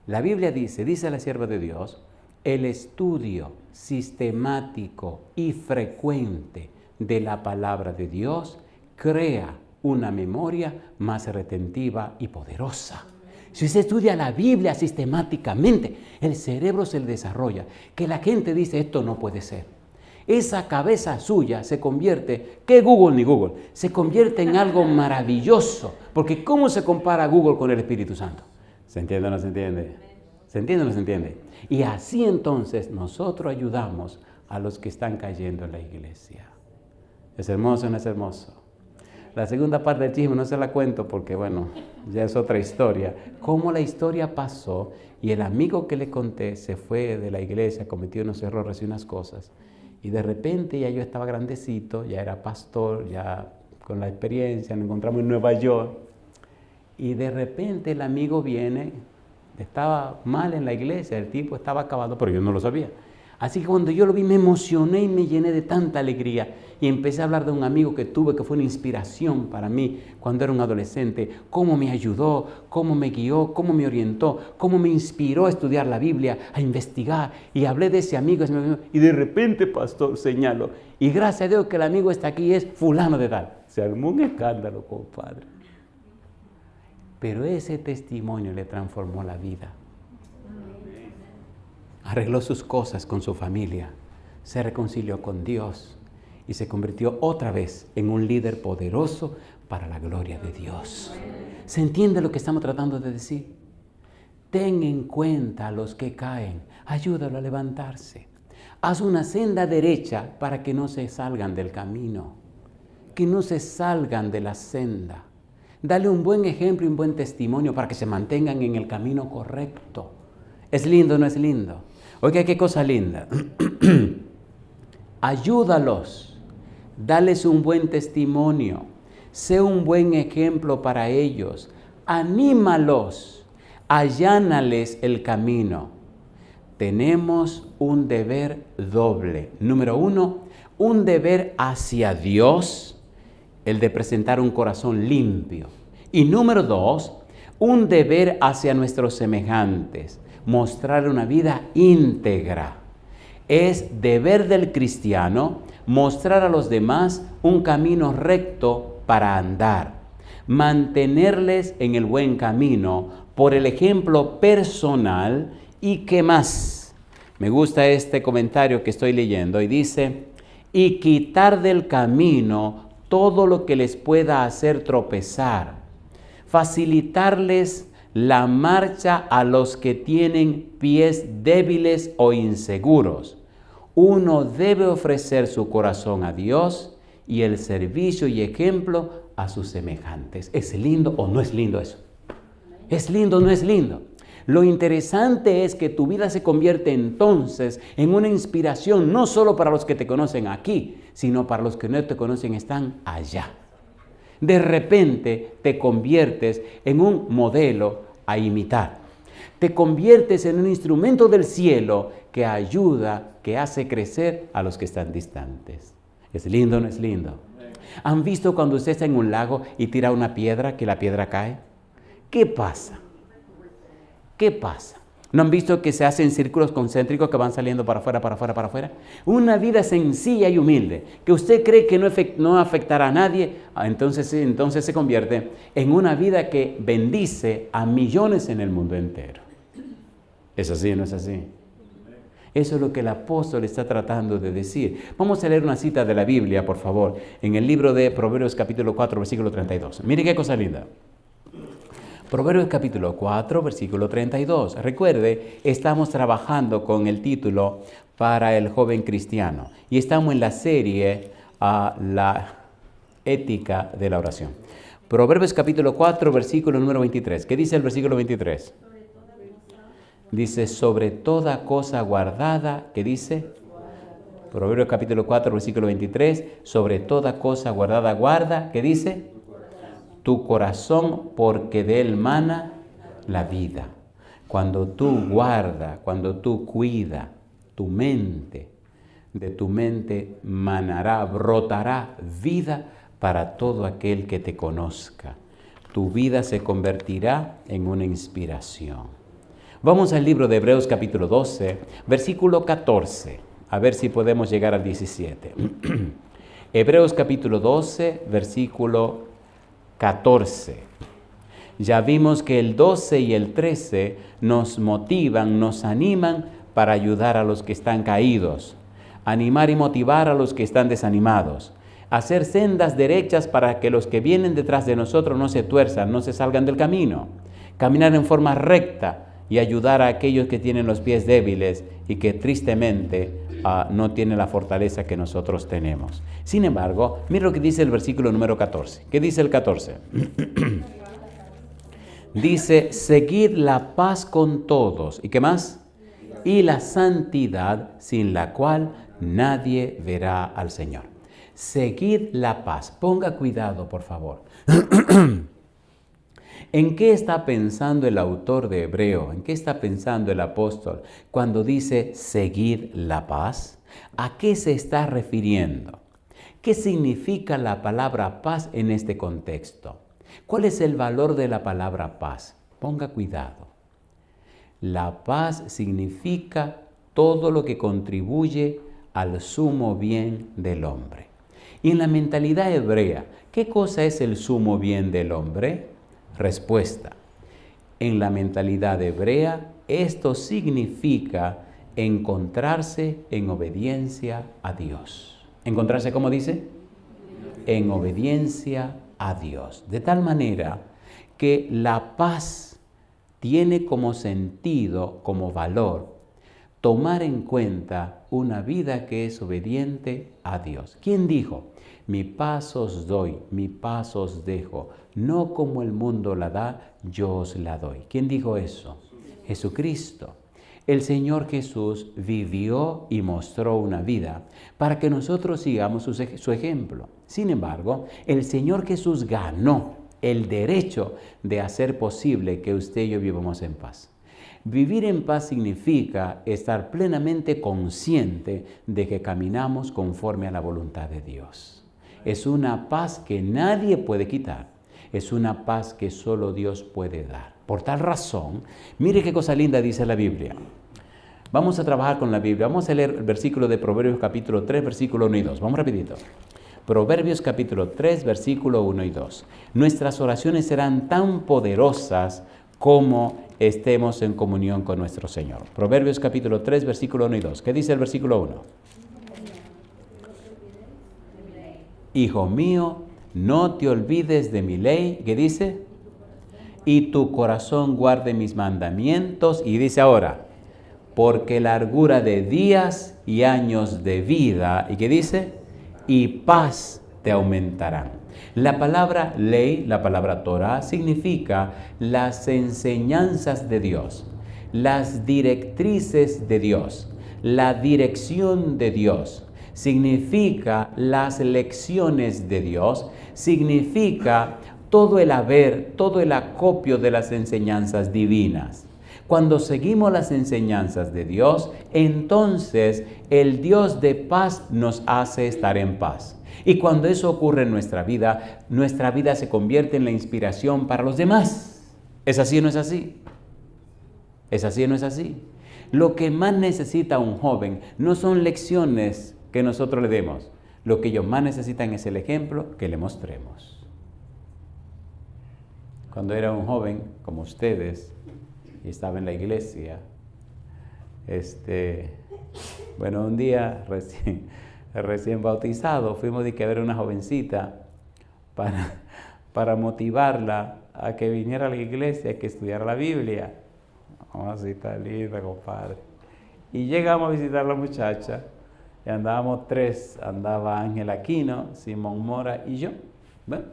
La Biblia dice la sierva de Dios, el estudio sistemático y frecuente de la palabra de Dios crea una memoria más retentiva y poderosa. Si usted estudia la Biblia sistemáticamente, el cerebro se le desarrolla. Que la gente dice, esto no puede ser. Esa cabeza suya se convierte, ¿qué Google ni Google? Se convierte en algo maravilloso. Porque ¿cómo se compara Google con el Espíritu Santo? ¿Se entiende o no se entiende? ¿Se entiende o no se entiende? Y así entonces nosotros ayudamos a los que están cayendo en la iglesia. ¿Es hermoso o no es hermoso? La segunda parte del chisme no se la cuento porque, bueno, ya es otra historia. Cómo la historia pasó y el amigo que le conté se fue de la iglesia, cometió unos errores y unas cosas. Y de repente ya yo estaba grandecito, ya era pastor, ya con la experiencia, nos encontramos en Nueva York. Y de repente el amigo viene, estaba mal en la iglesia, el tipo estaba acabado, pero yo no lo sabía. Así que cuando yo lo vi me emocioné y me llené de tanta alegría y empecé a hablar de un amigo que tuve que fue una inspiración para mí cuando era un adolescente, cómo me ayudó, cómo me guió, cómo me orientó, cómo me inspiró a estudiar la Biblia, a investigar, y hablé de ese amigo y de repente, pastor, señalo, y gracias a Dios que el amigo está aquí, es fulano de tal. Se armó un escándalo, compadre. Pero ese testimonio le transformó la vida. Arregló sus cosas con su familia, se reconcilió con Dios y se convirtió otra vez en un líder poderoso para la gloria de Dios. ¿Se entiende lo que estamos tratando de decir? Ten en cuenta a los que caen, ayúdalo a levantarse. Haz una senda derecha para que no se salgan del camino, que no se salgan de la senda. Dale un buen ejemplo y un buen testimonio para que se mantengan en el camino correcto. ¿Es lindo o no es lindo? Oiga, qué cosa linda. Ayúdalos, dales un buen testimonio, sé un buen ejemplo para ellos, anímalos, allánales el camino. Tenemos un deber doble. Número 1, un deber hacia Dios, el de presentar un corazón limpio. Y número 2, un deber hacia nuestros semejantes, mostrar una vida íntegra. Es deber del cristiano mostrar a los demás un camino recto para andar, mantenerles en el buen camino por el ejemplo personal. ¿Y qué más? Me gusta este comentario que estoy leyendo y dice, y quitar del camino todo lo que les pueda hacer tropezar, facilitarles la marcha a los que tienen pies débiles o inseguros. Uno debe ofrecer su corazón a Dios y el servicio y ejemplo a sus semejantes. ¿Es lindo o no es lindo eso? ¿Es lindo o no es lindo? Lo interesante es que tu vida se convierte entonces en una inspiración no solo para los que te conocen aquí, sino para los que no te conocen están allá. De repente te conviertes en un modelo a imitar. Te conviertes en un instrumento del cielo que ayuda, que hace crecer a los que están distantes. ¿Es lindo o no es lindo? ¿Han visto cuando usted está en un lago y tira una piedra, que la piedra cae? ¿Qué pasa? ¿Qué pasa? ¿No han visto que se hacen círculos concéntricos que van saliendo para afuera, para afuera, para afuera? Una vida sencilla y humilde, que usted cree que no afectará a nadie, entonces se convierte en una vida que bendice a millones en el mundo entero. ¿Es así o no es así? Eso es lo que el apóstol está tratando de decir. Vamos a leer una cita de la Biblia, por favor, en el libro de Proverbios capítulo 4, versículo 32. Mire qué cosa linda. Proverbios capítulo 4, versículo 32. Recuerde, estamos trabajando con el título para el joven cristiano y estamos en la serie La ética de la oración. Proverbios capítulo 4, versículo número 23. ¿Qué dice el versículo 23? Dice, sobre toda cosa guardada, ¿qué dice? Proverbios capítulo 4, versículo 23. Sobre toda cosa guardada, guarda, ¿qué dice? Tu corazón, porque de él mana la vida. Cuando tú guardas, cuando tú cuidas tu mente, de tu mente manará, brotará vida para todo aquel que te conozca. Tu vida se convertirá en una inspiración. Vamos al libro de Hebreos capítulo 12, versículo 14. A ver si podemos llegar al 17. Hebreos capítulo 12, versículo 14. Ya vimos que el 12 y el 13 nos motivan, nos animan para ayudar a los que están caídos, animar y motivar a los que están desanimados, hacer sendas derechas para que los que vienen detrás de nosotros no se tuerzan, no se salgan del camino, caminar en forma recta y ayudar a aquellos que tienen los pies débiles y que tristemente no tienen la fortaleza que nosotros tenemos. Sin embargo, mira lo que dice el versículo número 14. ¿Qué dice el 14? Dice, seguid la paz con todos. ¿Y qué más? Y la santidad, sin la cual nadie verá al Señor. Seguid la paz. Ponga cuidado, por favor. ¿En qué está pensando el autor de Hebreo? ¿En qué está pensando el apóstol cuando dice seguid la paz? ¿A qué se está refiriendo? ¿Qué significa la palabra paz en este contexto? ¿Cuál es el valor de la palabra paz? Ponga cuidado. La paz significa todo lo que contribuye al sumo bien del hombre. Y en la mentalidad hebrea, ¿qué cosa es el sumo bien del hombre? Respuesta. En la mentalidad hebrea, esto significa encontrarse en obediencia a Dios. ¿Encontrarse cómo dice? En obediencia a Dios. De tal manera que la paz tiene como sentido, como valor, tomar en cuenta una vida que es obediente a Dios. ¿Quién dijo? Mi paz os doy, mi paz os dejo, no como el mundo la da, yo os la doy. ¿Quién dijo eso? Jesucristo. El Señor Jesús vivió y mostró una vida para que nosotros sigamos su ejemplo. Sin embargo, el Señor Jesús ganó el derecho de hacer posible que usted y yo vivamos en paz. Vivir en paz significa estar plenamente consciente de que caminamos conforme a la voluntad de Dios. Es una paz que nadie puede quitar. Es una paz que solo Dios puede dar. Por tal razón, mire qué cosa linda dice la Biblia. Vamos a trabajar con la Biblia. Vamos a leer el versículo de Proverbios capítulo 3, versículo 1 y 2. Vamos rapidito. Proverbios capítulo 3, versículo 1 y 2. Nuestras oraciones serán tan poderosas como estemos en comunión con nuestro Señor. Proverbios capítulo 3, versículo 1 y 2. ¿Qué dice el versículo 1? Hijo mío, no te olvides de mi ley. ¿Qué dice? Y tu corazón guarde mis mandamientos. Y dice ahora, porque largura de días y años de vida. ¿Y qué dice? Y paz te aumentarán. La palabra ley, la palabra Torah, significa las enseñanzas de Dios, las directrices de Dios, la dirección de Dios. Significa las lecciones de Dios, significa todo el haber, todo el acopio de las enseñanzas divinas. Cuando seguimos las enseñanzas de Dios, entonces el Dios de paz nos hace estar en paz. Y cuando eso ocurre en nuestra vida se convierte en la inspiración para los demás. ¿Es así o no es así? ¿Es así o no es así? Lo que más necesita un joven no son lecciones que nosotros le demos. Lo que ellos más necesitan es el ejemplo que le mostremos. Cuando era un joven, como ustedes, y estaba en la iglesia, un día recién bautizado, fuimos a ver a una jovencita para motivarla a que viniera a la iglesia, que estudiara la Biblia. Vamos, así está linda, compadre. Y llegamos a visitar a la muchacha, y andábamos tres, andaba Ángel Aquino, Simón Mora y yo. Bueno,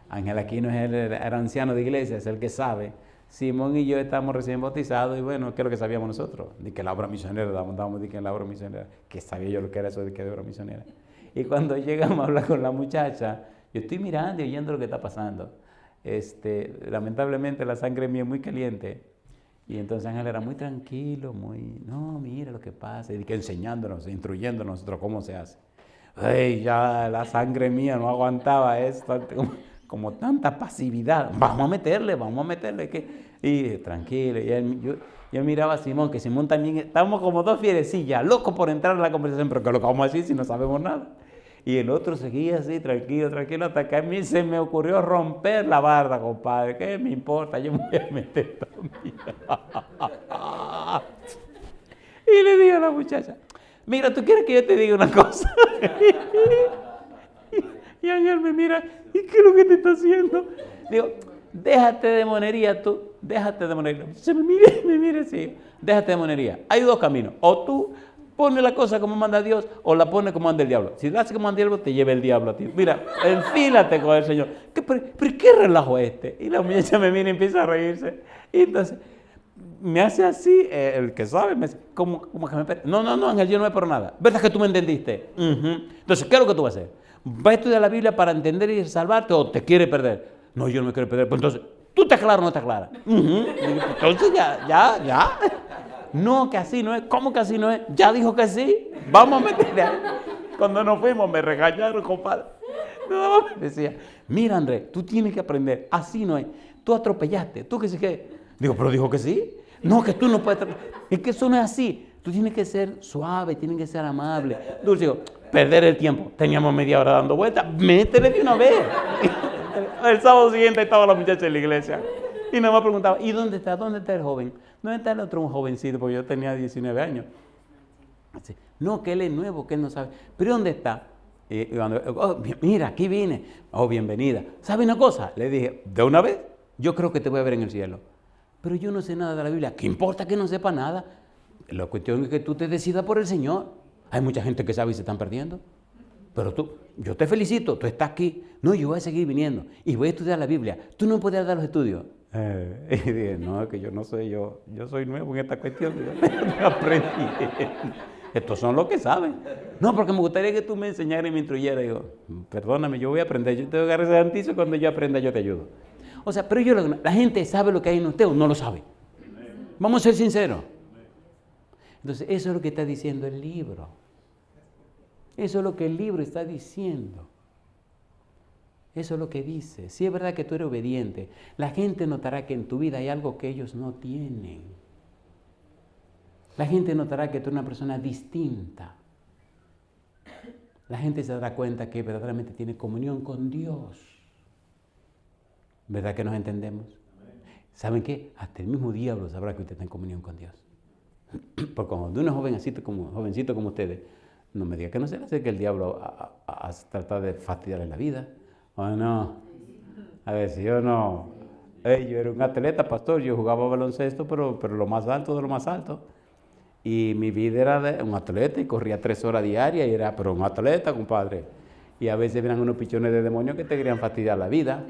Ángel Aquino era anciano de iglesia, es el que sabe. Simón y yo estamos recién bautizados y bueno, ¿qué es lo que sabíamos nosotros? De que la obra misionera, dábamos de que la obra misionera, que sabía yo lo que era eso de que de obra misionera. Y cuando llegamos a hablar con la muchacha, yo estoy mirando y oyendo lo que está pasando. Lamentablemente la sangre mía es muy caliente. Y entonces Ángel era muy tranquilo, no, mira lo que pasa, y que enseñándonos, instruyéndonos nosotros cómo se hace. Ay, ya la sangre mía no aguantaba esto, como tanta pasividad. Vamos a meterle, y tranquilo. Y yo miraba a Simón, que Simón también, estábamos como dos fierecillas, locos por entrar en la conversación, pero ¿qué lo que vamos a decir si no sabemos nada? Y el otro seguía así, tranquilo, hasta que a mí se me ocurrió romper la barda, compadre. ¿Qué me importa? Yo me voy a meter también. Y le digo a la muchacha, mira, ¿tú quieres que yo te diga una cosa? Y Ángel me mira, ¿y qué es lo que te está haciendo? Digo, déjate de monería tú, déjate de monería. Se me mire, sí, déjate de monería. Hay dos caminos, o tú pones la cosa como manda Dios, o la pones como manda el diablo. Si la haces como manda el diablo, te lleva el diablo a ti. Mira, enfílate con el Señor. ¿Pero qué relajo es este? Y la muchacha me mira y empieza a reírse. Y entonces me hace así, el que sabe, me dice, como que me espera. No, Ángel, yo no me por nada. ¿Verdad que tú me entendiste? Entonces, ¿qué es lo que tú vas a hacer? ¿Vas a estudiar la Biblia para entender y salvarte o te quieres perder? No, yo no me quiero perder. Pues entonces, ¿tú estás claro o no estás clara? Entonces ya. No, que así no es. ¿Cómo que así no es? Ya dijo que sí. Vamos a meterle ahí. Cuando nos fuimos me regañaron, compadre. No, decía, mira Andrés, tú tienes que aprender. Así no es. Tú atropellaste. ¿Tú qué sé qué? Digo, pero dijo que sí. No, que tú no puedes. Es que eso no es así. Tú tienes que ser suave, tienes que ser amable. Dulce, digo, perder el tiempo. Teníamos media hora dando vueltas. Métele de una vez. El sábado siguiente estaba la muchacha en la iglesia. Y nada más preguntaba, ¿y dónde está? ¿Dónde está el joven? ¿Dónde está el otro jovencito? Porque yo tenía 19 años. Así, no, que él es nuevo, que él no sabe. ¿Pero dónde está? Y cuando, mira, aquí vine. Oh, bienvenida. ¿Sabe una cosa? Le dije, ¿de una vez? Yo creo que te voy a ver en el cielo. Pero yo no sé nada de la Biblia. ¿Qué importa que no sepa nada? La cuestión es que tú te decidas por el Señor. Hay mucha gente que sabe y se están perdiendo. Pero yo te felicito, tú estás aquí. No, yo voy a seguir viniendo y voy a estudiar la Biblia. Tú no puedes dar los estudios. Y dije, no, es que yo no sé, yo soy nuevo en esta cuestión. Yo aprendí. Estos son los que saben. No, porque me gustaría que tú me enseñaras y me instruyeras. Digo, perdóname, yo voy a aprender. Yo te voy a agarrar ese antizo, cuando yo aprenda yo te ayudo. O sea, pero la gente sabe lo que hay en usted o no lo sabe. Vamos a ser sinceros. Entonces, eso es lo que está diciendo el libro. Eso es lo que el libro está diciendo. Eso es lo que dice. Si es verdad que tú eres obediente, la gente notará que en tu vida hay algo que ellos no tienen. La gente notará que tú eres una persona distinta. La gente se dará cuenta que verdaderamente tiene comunión con Dios. ¿Verdad que nos entendemos? ¿Saben qué? Hasta el mismo diablo sabrá que usted está en comunión con Dios. Porque cuando uno es jovencito como ustedes, no me diga que no se le acerque el diablo a tratar de fastidiarle la vida. ¿O no? A ver, si yo no... yo era un atleta, pastor, yo jugaba baloncesto, pero lo más alto de lo más alto. Y mi vida era de un atleta y corría 3 horas diarias y era, pero un atleta, compadre. Y a veces venían unos pichones de demonios que te querían fastidiar la vida.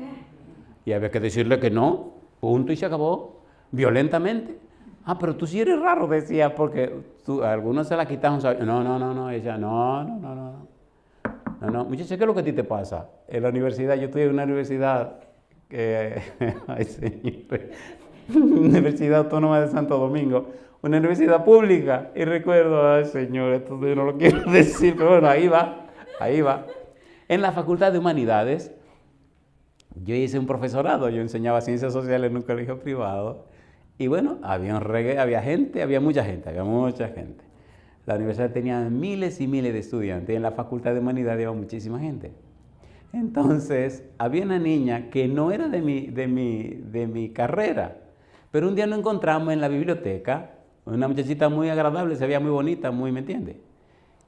Y había que decirle que no, punto y se acabó, violentamente. Ah, pero tú sí eres raro, decía, porque algunos se la quitaron. No, ella, no. Muchacha, ¿qué es lo que a ti te pasa? En la universidad, yo estoy en una universidad, ay señor, Universidad Autónoma de Santo Domingo, una universidad pública, y recuerdo, ay señor, esto yo no lo quiero decir, pero bueno, ahí va. En la Facultad de Humanidades, yo hice un profesorado, yo enseñaba ciencias sociales en un colegio privado, y bueno, había mucha gente. La universidad tenía miles y miles de estudiantes, y en la Facultad de Humanidades había muchísima gente. Entonces, había una niña que no era de mi carrera, pero un día nos encontramos en la biblioteca, una muchachita muy agradable, se veía muy bonita, ¿me entiendes?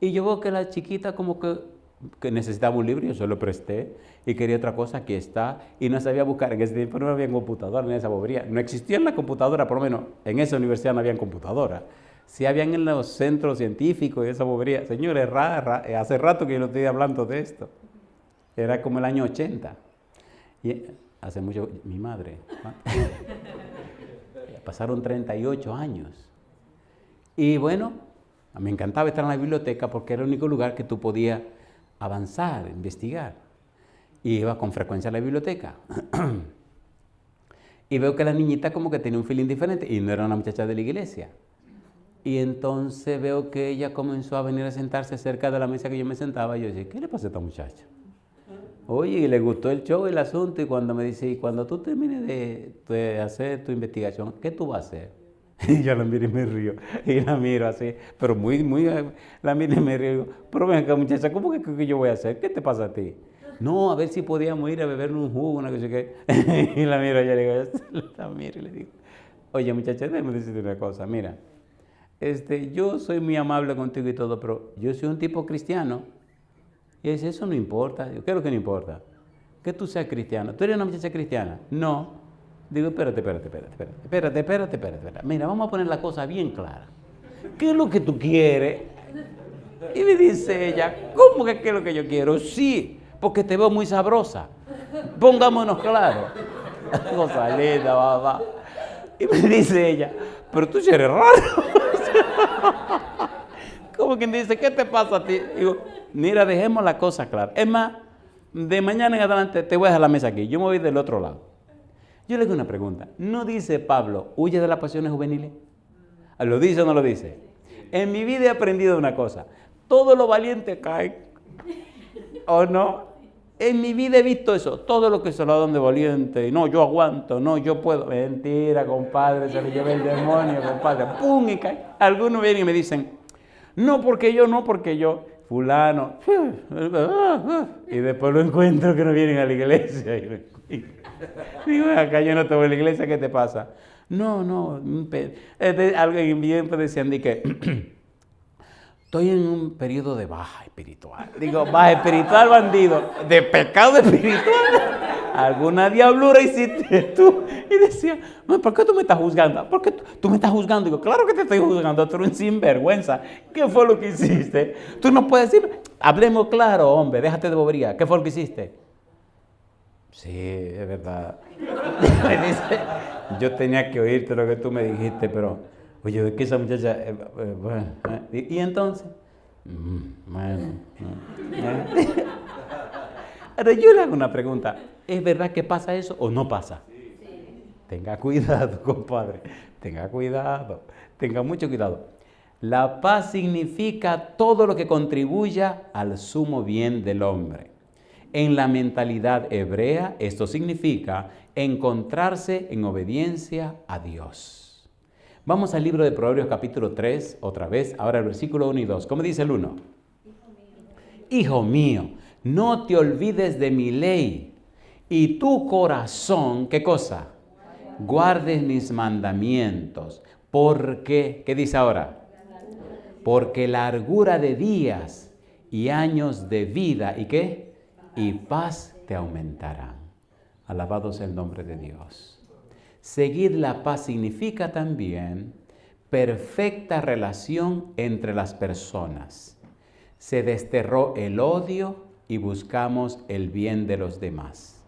Y yo veo que la chiquita como que necesitaba un libro, yo se lo presté, y quería otra cosa, aquí está, y no sabía buscar. En ese tiempo no había computadora en esa bobería, no existía en la computadora, por lo menos en esa universidad no había computadora. Sí habían en los centros científicos y esa bobería. Señores, hace rato que yo no estoy hablando de esto. Era como el año 80. Y hace mucho, mi madre. Pasaron 38 años. Y bueno, me encantaba estar en la biblioteca porque era el único lugar que tú podías avanzar, investigar. Y iba con frecuencia a la biblioteca. Y veo que la niñita como que tenía un feeling diferente y no era una muchacha de la iglesia. Y entonces veo que ella comenzó a venir a sentarse cerca de la mesa que yo me sentaba. Y yo decía, ¿qué le pasa a esta muchacha? Oye, y le gustó el show, el asunto. Y cuando me dice, y cuando tú termines de hacer tu investigación, ¿qué tú vas a hacer? Y yo la miro y me río. Y la miro así, pero muy, la miro y me río. Y digo, pero ven acá, muchacha, ¿cómo que yo voy a hacer? ¿Qué te pasa a ti? No, a ver si podíamos ir a beber un jugo, una cosa que... Y la miro y le digo, la miro y le digo, oye, muchacha, déjame decirte una cosa, mira. Yo soy muy amable contigo y todo, pero yo soy un tipo cristiano. Y dice, eso no importa. Digo, ¿qué es lo que no importa? Que tú seas cristiano. ¿Tú eres una muchacha cristiana? No. Digo, espérate. Mira, vamos a poner la cosa bien clara. ¿Qué es lo que tú quieres? Y me dice ella, ¿cómo que qué es lo que yo quiero? Sí, porque te veo muy sabrosa. Pongámonos claros. Cosa linda, mamá. Y me dice ella, pero tú sí eres raro. Como quien dice, ¿qué te pasa a ti? Digo, mira, dejemos la cosa clara. Es más, de mañana en adelante te voy a dejar la mesa aquí. Yo me voy del otro lado. Yo le hago una pregunta. ¿No dice Pablo, huye de las pasiones juveniles? ¿Lo dice o no lo dice? En mi vida he aprendido una cosa. Todo lo valiente cae. ¿O no? En mi vida he visto eso. Todo lo que se lo dan de valiente. Y no, yo aguanto. No, yo puedo. Mentira, compadre. Se le lleva el demonio, compadre. ¡Pum! Y cae. Algunos vienen y me dicen, no porque yo. Fulano. Y después lo encuentro que no vienen a la iglesia. Digo, acá yo no te voy a la iglesia, ¿qué te pasa? No. Alguien bien decían que estoy en un periodo de baja espiritual. Digo, baja espiritual, bandido. De pecado espiritual. Alguna diablura hiciste tú. Y decía, ¿por qué tú me estás juzgando? ¿Por qué tú me estás juzgando? Digo, claro que te estoy juzgando, tú eres un sinvergüenza. ¿Qué fue lo que hiciste? Tú no puedes decir, hablemos claro, hombre, déjate de bobería. ¿Qué fue lo que hiciste? Sí, es verdad. Me dice, yo tenía que oírte lo que tú me dijiste, pero, oye, es que esa muchacha, bueno, ¿y entonces? Bueno. Ahora yo le hago una pregunta, ¿es verdad que pasa eso o no pasa? Sí. Tenga cuidado, compadre, tenga mucho cuidado. La paz significa todo lo que contribuya al sumo bien del hombre. En la mentalidad hebrea, esto significa encontrarse en obediencia a Dios. Vamos al libro de Proverbios capítulo 3, otra vez, ahora el versículo 1 y 2. ¿Cómo dice el 1? Hijo mío, no te olvides de mi ley y tu corazón, ¿qué cosa? Guardes mis mandamientos. Porque, ¿qué dice ahora? Porque largura de días y años de vida, ¿y qué? Y paz te aumentarán. Alabado sea el nombre de Dios. Seguir la paz significa también perfecta relación entre las personas. Se desterró el odio y buscamos el bien de los demás.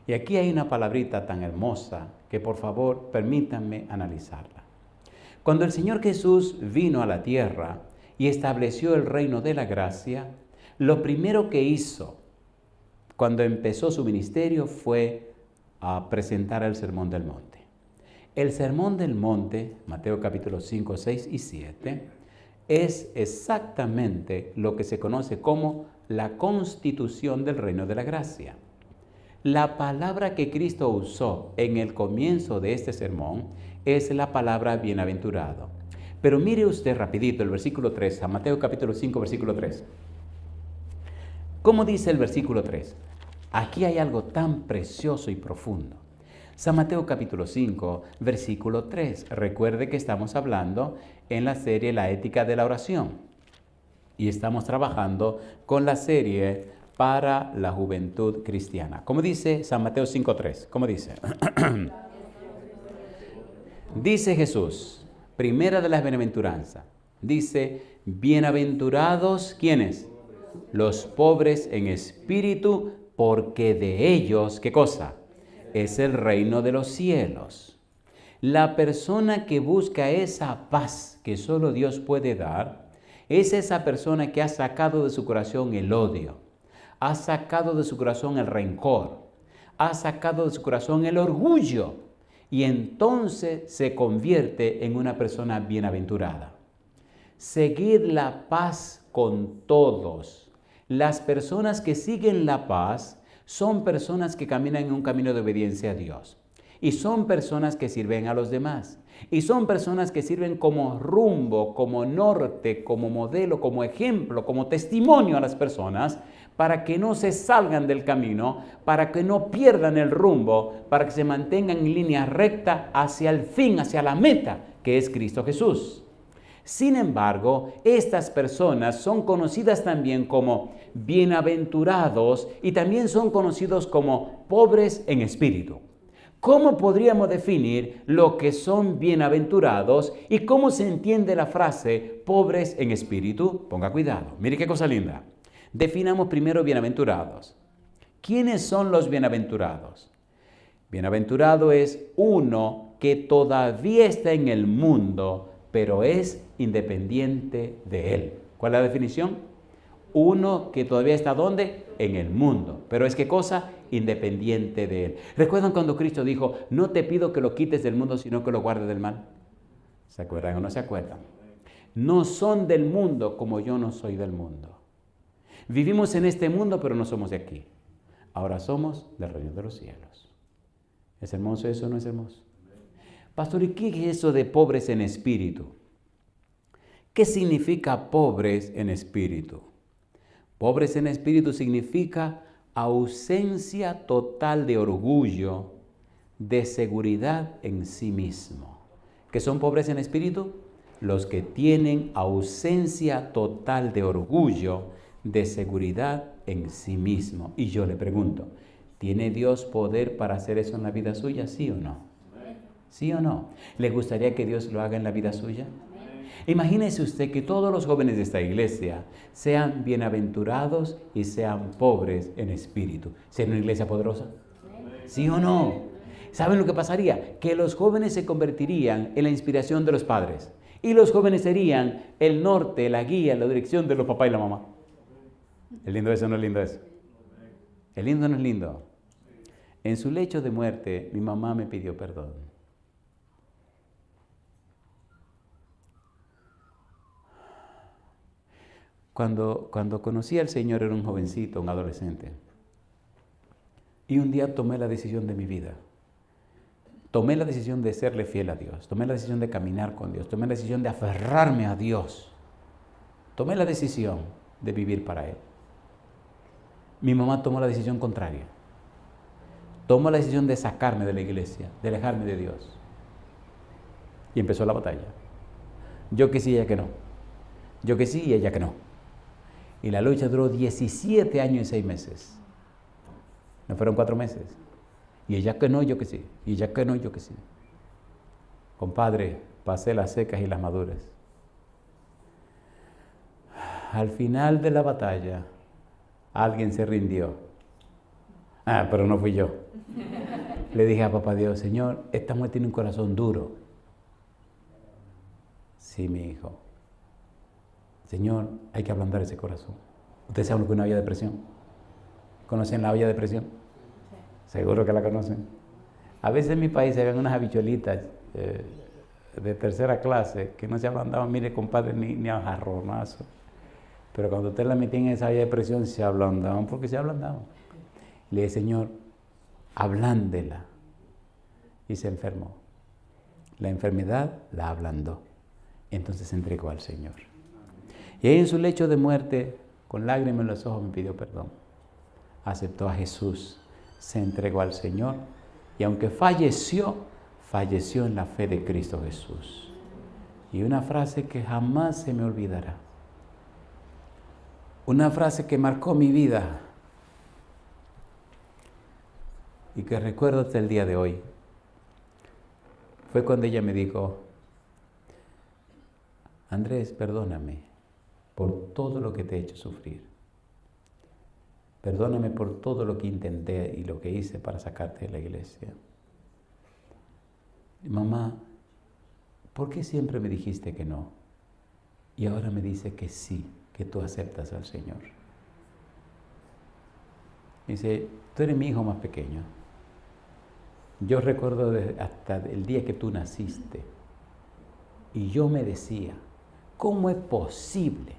Y aquí hay una palabrita tan hermosa que por favor permítanme analizarla. Cuando el Señor Jesús vino a la tierra y estableció el reino de la gracia, lo primero que hizo cuando empezó su ministerio fue a presentar el Sermón del Monte. El Sermón del Monte, Mateo capítulo 5, 6 y 7, es exactamente lo que se conoce como la constitución del reino de la gracia. La palabra que Cristo usó en el comienzo de este sermón es la palabra bienaventurado. Pero mire usted rapidito el versículo 3, a Mateo capítulo 5, versículo 3. ¿Cómo dice el versículo 3? Aquí hay algo tan precioso y profundo. San Mateo capítulo 5, versículo 3. Recuerde que estamos hablando en la serie La ética de la oración. Y estamos trabajando con la serie para la juventud cristiana. ¿Cómo dice San Mateo 5:3? ¿Cómo dice? Dice Jesús, primera de las bienaventuranzas, dice, bienaventurados, ¿quiénes? Los pobres en espíritu, porque de ellos, ¿qué cosa? Es el reino de los cielos. La persona que busca esa paz que solo Dios puede dar, es esa persona que ha sacado de su corazón el odio, ha sacado de su corazón el rencor, ha sacado de su corazón el orgullo y entonces se convierte en una persona bienaventurada. Seguid la paz con todos. Las personas que siguen la paz son personas que caminan en un camino de obediencia a Dios y son personas que sirven a los demás y son personas que sirven como rumbo, como norte, como modelo, como ejemplo, como testimonio a las personas para que no se salgan del camino, para que no pierdan el rumbo, para que se mantengan en línea recta hacia el fin, hacia la meta, que es Cristo Jesús. Sin embargo, estas personas son conocidas también como bienaventurados y también son conocidos como pobres en espíritu. ¿Cómo podríamos definir lo que son bienaventurados y cómo se entiende la frase pobres en espíritu? Ponga cuidado, mire qué cosa linda. Definamos primero bienaventurados. ¿Quiénes son los bienaventurados? Bienaventurado es uno que todavía está en el mundo, pero es independiente de él. ¿Cuál es la definición? Uno que todavía está ¿dónde? En el mundo. Pero es ¿qué cosa? Independiente de él. ¿Recuerdan cuando Cristo dijo, no te pido que lo quites del mundo, sino que lo guardes del mal? ¿Se acuerdan o no se acuerdan? No son del mundo como yo no soy del mundo. Vivimos en este mundo, pero no somos de aquí. Ahora somos del reino de los cielos. ¿Es hermoso eso o no es hermoso? Pastor, ¿y qué es eso de pobres en espíritu? ¿Qué significa pobres en espíritu? Pobres en espíritu significa ausencia total de orgullo, de seguridad en sí mismo. ¿Qué son pobres en espíritu? Los que tienen ausencia total de orgullo, de seguridad en sí mismo. Y yo le pregunto, ¿tiene Dios poder para hacer eso en la vida suya? ¿Sí o no? ¿Sí o no? ¿Le gustaría que Dios lo haga en la vida suya? Imagínese usted que todos los jóvenes de esta iglesia sean bienaventurados y sean pobres en espíritu. ¿Sería una iglesia poderosa? ¿Sí o no? ¿Saben lo que pasaría? Que los jóvenes se convertirían en la inspiración de los padres. Y los jóvenes serían el norte, la guía, la dirección de los papás y la mamá. ¿Es lindo eso o no es lindo eso? ¿Es lindo o no es lindo? En su lecho de muerte, mi mamá me pidió perdón. Cuando conocí al Señor era un jovencito, un adolescente. Y un día tomé la decisión de mi vida. Tomé la decisión de serle fiel a Dios. Tomé la decisión de caminar con Dios. Tomé la decisión de aferrarme a Dios. Tomé la decisión de vivir para Él. Mi mamá tomó la decisión contraria. Tomó la decisión de sacarme de la iglesia, de alejarme de Dios. Y empezó la batalla. Yo que sí, ella que no. Yo que sí y ella que no. Y la lucha duró 17 años y 6 meses. No fueron 4 meses. Y ella que no, yo que sí. Y ella que no, yo que sí. Compadre, pasé las secas y las maduras. Al final de la batalla, alguien se rindió. Pero no fui yo. Le dije a papá Dios, Señor, esta mujer tiene un corazón duro. Sí, mi hijo. Señor, hay que ablandar ese corazón. ¿Ustedes saben lo que es una olla de presión? ¿Conocen la olla de presión? Sí. Seguro que la conocen. A veces en mi país se ven unas habichuelitas de tercera clase que no se ablandaban, mire compadre, ni a jarronazo. Pero cuando usted la metía en esa olla de presión se ablandaban porque se ablandaban. Le dije, Señor, ablándela. Y se enfermó. La enfermedad la ablandó. Entonces se entregó al Señor. Y ahí en su lecho de muerte, con lágrimas en los ojos, me pidió perdón. Aceptó a Jesús, se entregó al Señor y aunque falleció en la fe de Cristo Jesús. Y una frase que jamás se me olvidará. Una frase que marcó mi vida y que recuerdo hasta el día de hoy. Fue cuando ella me dijo, Andrés, perdóname por todo lo que te he hecho sufrir. Perdóname por todo lo que intenté y lo que hice para sacarte de la iglesia. Mamá, ¿por qué siempre me dijiste que no? Y ahora me dice que sí, que tú aceptas al Señor. Dice, tú eres mi hijo más pequeño. Yo recuerdo hasta el día que tú naciste. Y yo me decía, ¿cómo es posible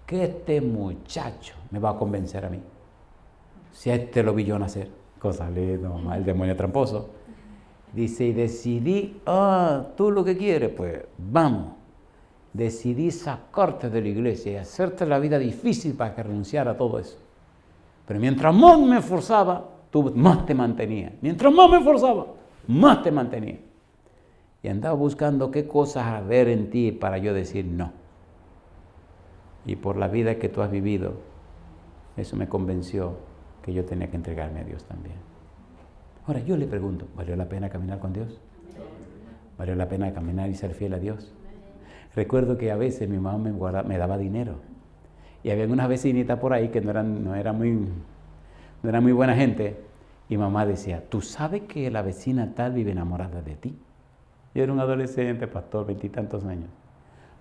que este muchacho me va a convencer a mí? Si a este lo vi yo nacer. Cosa linda, mamá, el demonio tramposo. Dice, y decidí, tú lo que quieres, pues vamos. Decidí sacarte de la iglesia y hacerte la vida difícil para que renunciara a todo eso. Pero mientras más me esforzaba, tú más te mantenías. Mientras más me esforzaba, más te mantenía. Y andaba buscando qué cosas haber en ti para yo decir no. Y por la vida que tú has vivido, eso me convenció que yo tenía que entregarme a Dios también. Ahora, yo le pregunto, ¿valió la pena caminar con Dios? ¿Valió la pena caminar y ser fiel a Dios? Recuerdo que a veces mi mamá me daba dinero. Y había unas vecinitas por ahí que no eran muy buena gente. Y mamá decía, ¿tú sabes que la vecina tal vive enamorada de ti? Yo era un adolescente, pastor, 20 y tantos años.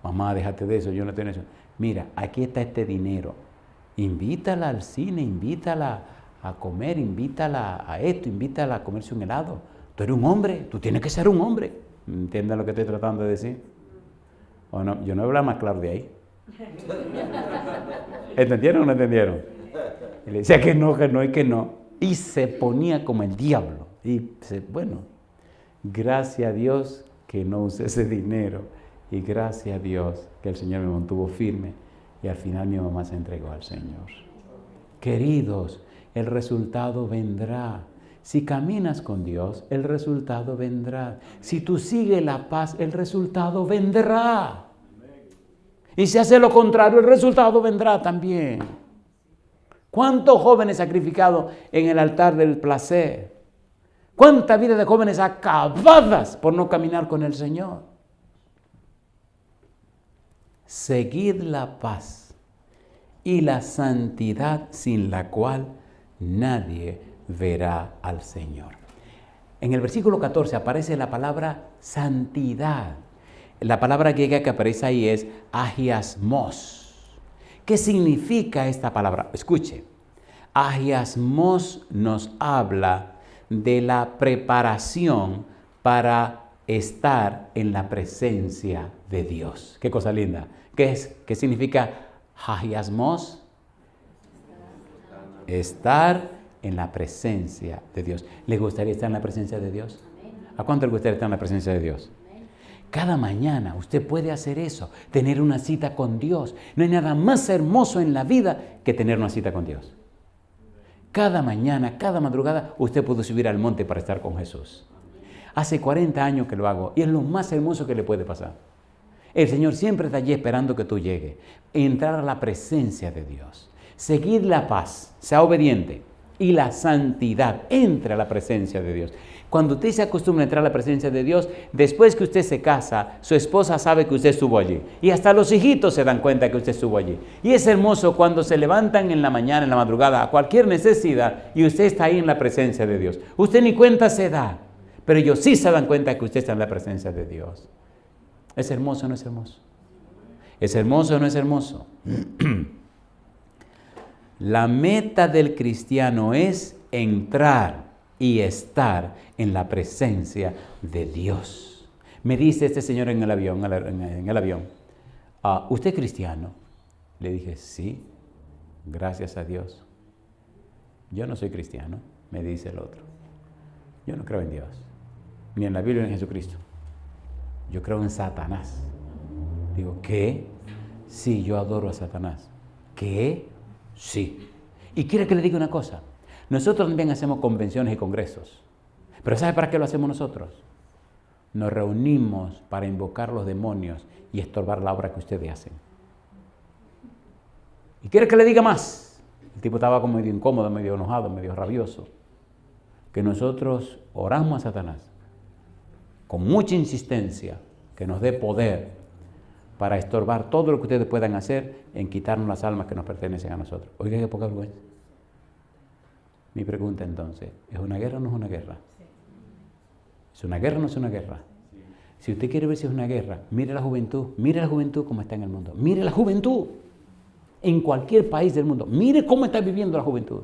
Mamá, déjate de eso, yo no tengo eso. Mira, aquí está este dinero. Invítala al cine, invítala a comer, invítala a esto, invítala a comerse un helado. Tú eres un hombre, tú tienes que ser un hombre. ¿Entienden lo que estoy tratando de decir? ¿O no? Yo no hablo más claro de ahí. ¿Entendieron o no entendieron? Y le decía que no, que no y que no. Y se ponía como el diablo. Bueno, gracias a Dios que no usé ese dinero. Y gracias a Dios que el Señor me mantuvo firme. Y al final mi mamá se entregó al Señor. Queridos, el resultado vendrá. Si caminas con Dios, el resultado vendrá. Si tú sigues la paz, el resultado vendrá. Y si haces lo contrario, el resultado vendrá también. ¿Cuántos jóvenes sacrificados en el altar del placer? ¿Cuánta vida de jóvenes acabadas por no caminar con el Señor? Seguid la paz y la santidad sin la cual nadie verá al Señor. En el versículo 14 aparece la palabra santidad. La palabra griega que aparece ahí es agiasmos. ¿Qué significa esta palabra? Escuche, agiasmos nos habla de la preparación para estar en la presencia de Dios. Qué cosa linda. ¿Qué significa agiasmos? Estar en la presencia de Dios. ¿Les gustaría estar en la presencia de Dios? ¿A cuánto les gustaría estar en la presencia de Dios? Cada mañana usted puede hacer eso, tener una cita con Dios. No hay nada más hermoso en la vida que tener una cita con Dios. Cada mañana, cada madrugada, usted puede subir al monte para estar con Jesús. Hace 40 años que lo hago y es lo más hermoso que le puede pasar. El Señor siempre está allí esperando que tú llegues. Entrar a la presencia de Dios. Seguir la paz, sea obediente. Y la santidad, entre a la presencia de Dios. Cuando usted se acostumbra a entrar a la presencia de Dios, después que usted se casa, su esposa sabe que usted estuvo allí. Y hasta los hijitos se dan cuenta que usted estuvo allí. Y es hermoso cuando se levantan en la mañana, en la madrugada, a cualquier necesidad, y usted está ahí en la presencia de Dios. Usted ni cuenta se da, pero ellos sí se dan cuenta que usted está en la presencia de Dios. ¿Es hermoso o no es hermoso? ¿Es hermoso o no es hermoso? La meta del cristiano es entrar y estar en la presencia de Dios. Me dice este señor en el avión, ¿usted es cristiano? Le dije, sí, gracias a Dios. Yo no soy cristiano, me dice el otro. Yo no creo en Dios, ni en la Biblia ni en Jesucristo. Yo creo en Satanás. Digo, ¿qué? Sí, yo adoro a Satanás. ¿Qué? Sí. Y quiere que le diga una cosa. Nosotros también hacemos convenciones y congresos. Pero ¿sabe para qué lo hacemos nosotros? Nos reunimos para invocar los demonios y estorbar la obra que ustedes hacen. ¿Y quiere que le diga más? El tipo estaba como medio incómodo, medio enojado, medio rabioso. Que nosotros oramos a Satanás con mucha insistencia que nos dé poder para estorbar todo lo que ustedes puedan hacer en quitarnos las almas que nos pertenecen a nosotros. Oiga, qué poca vergüenza. Mi pregunta entonces, ¿es una guerra o no es una guerra? ¿Es una guerra o no es una guerra? Si usted quiere ver si es una guerra, mire la juventud cómo está en el mundo. Mire la juventud en cualquier país del mundo. Mire cómo está viviendo la juventud.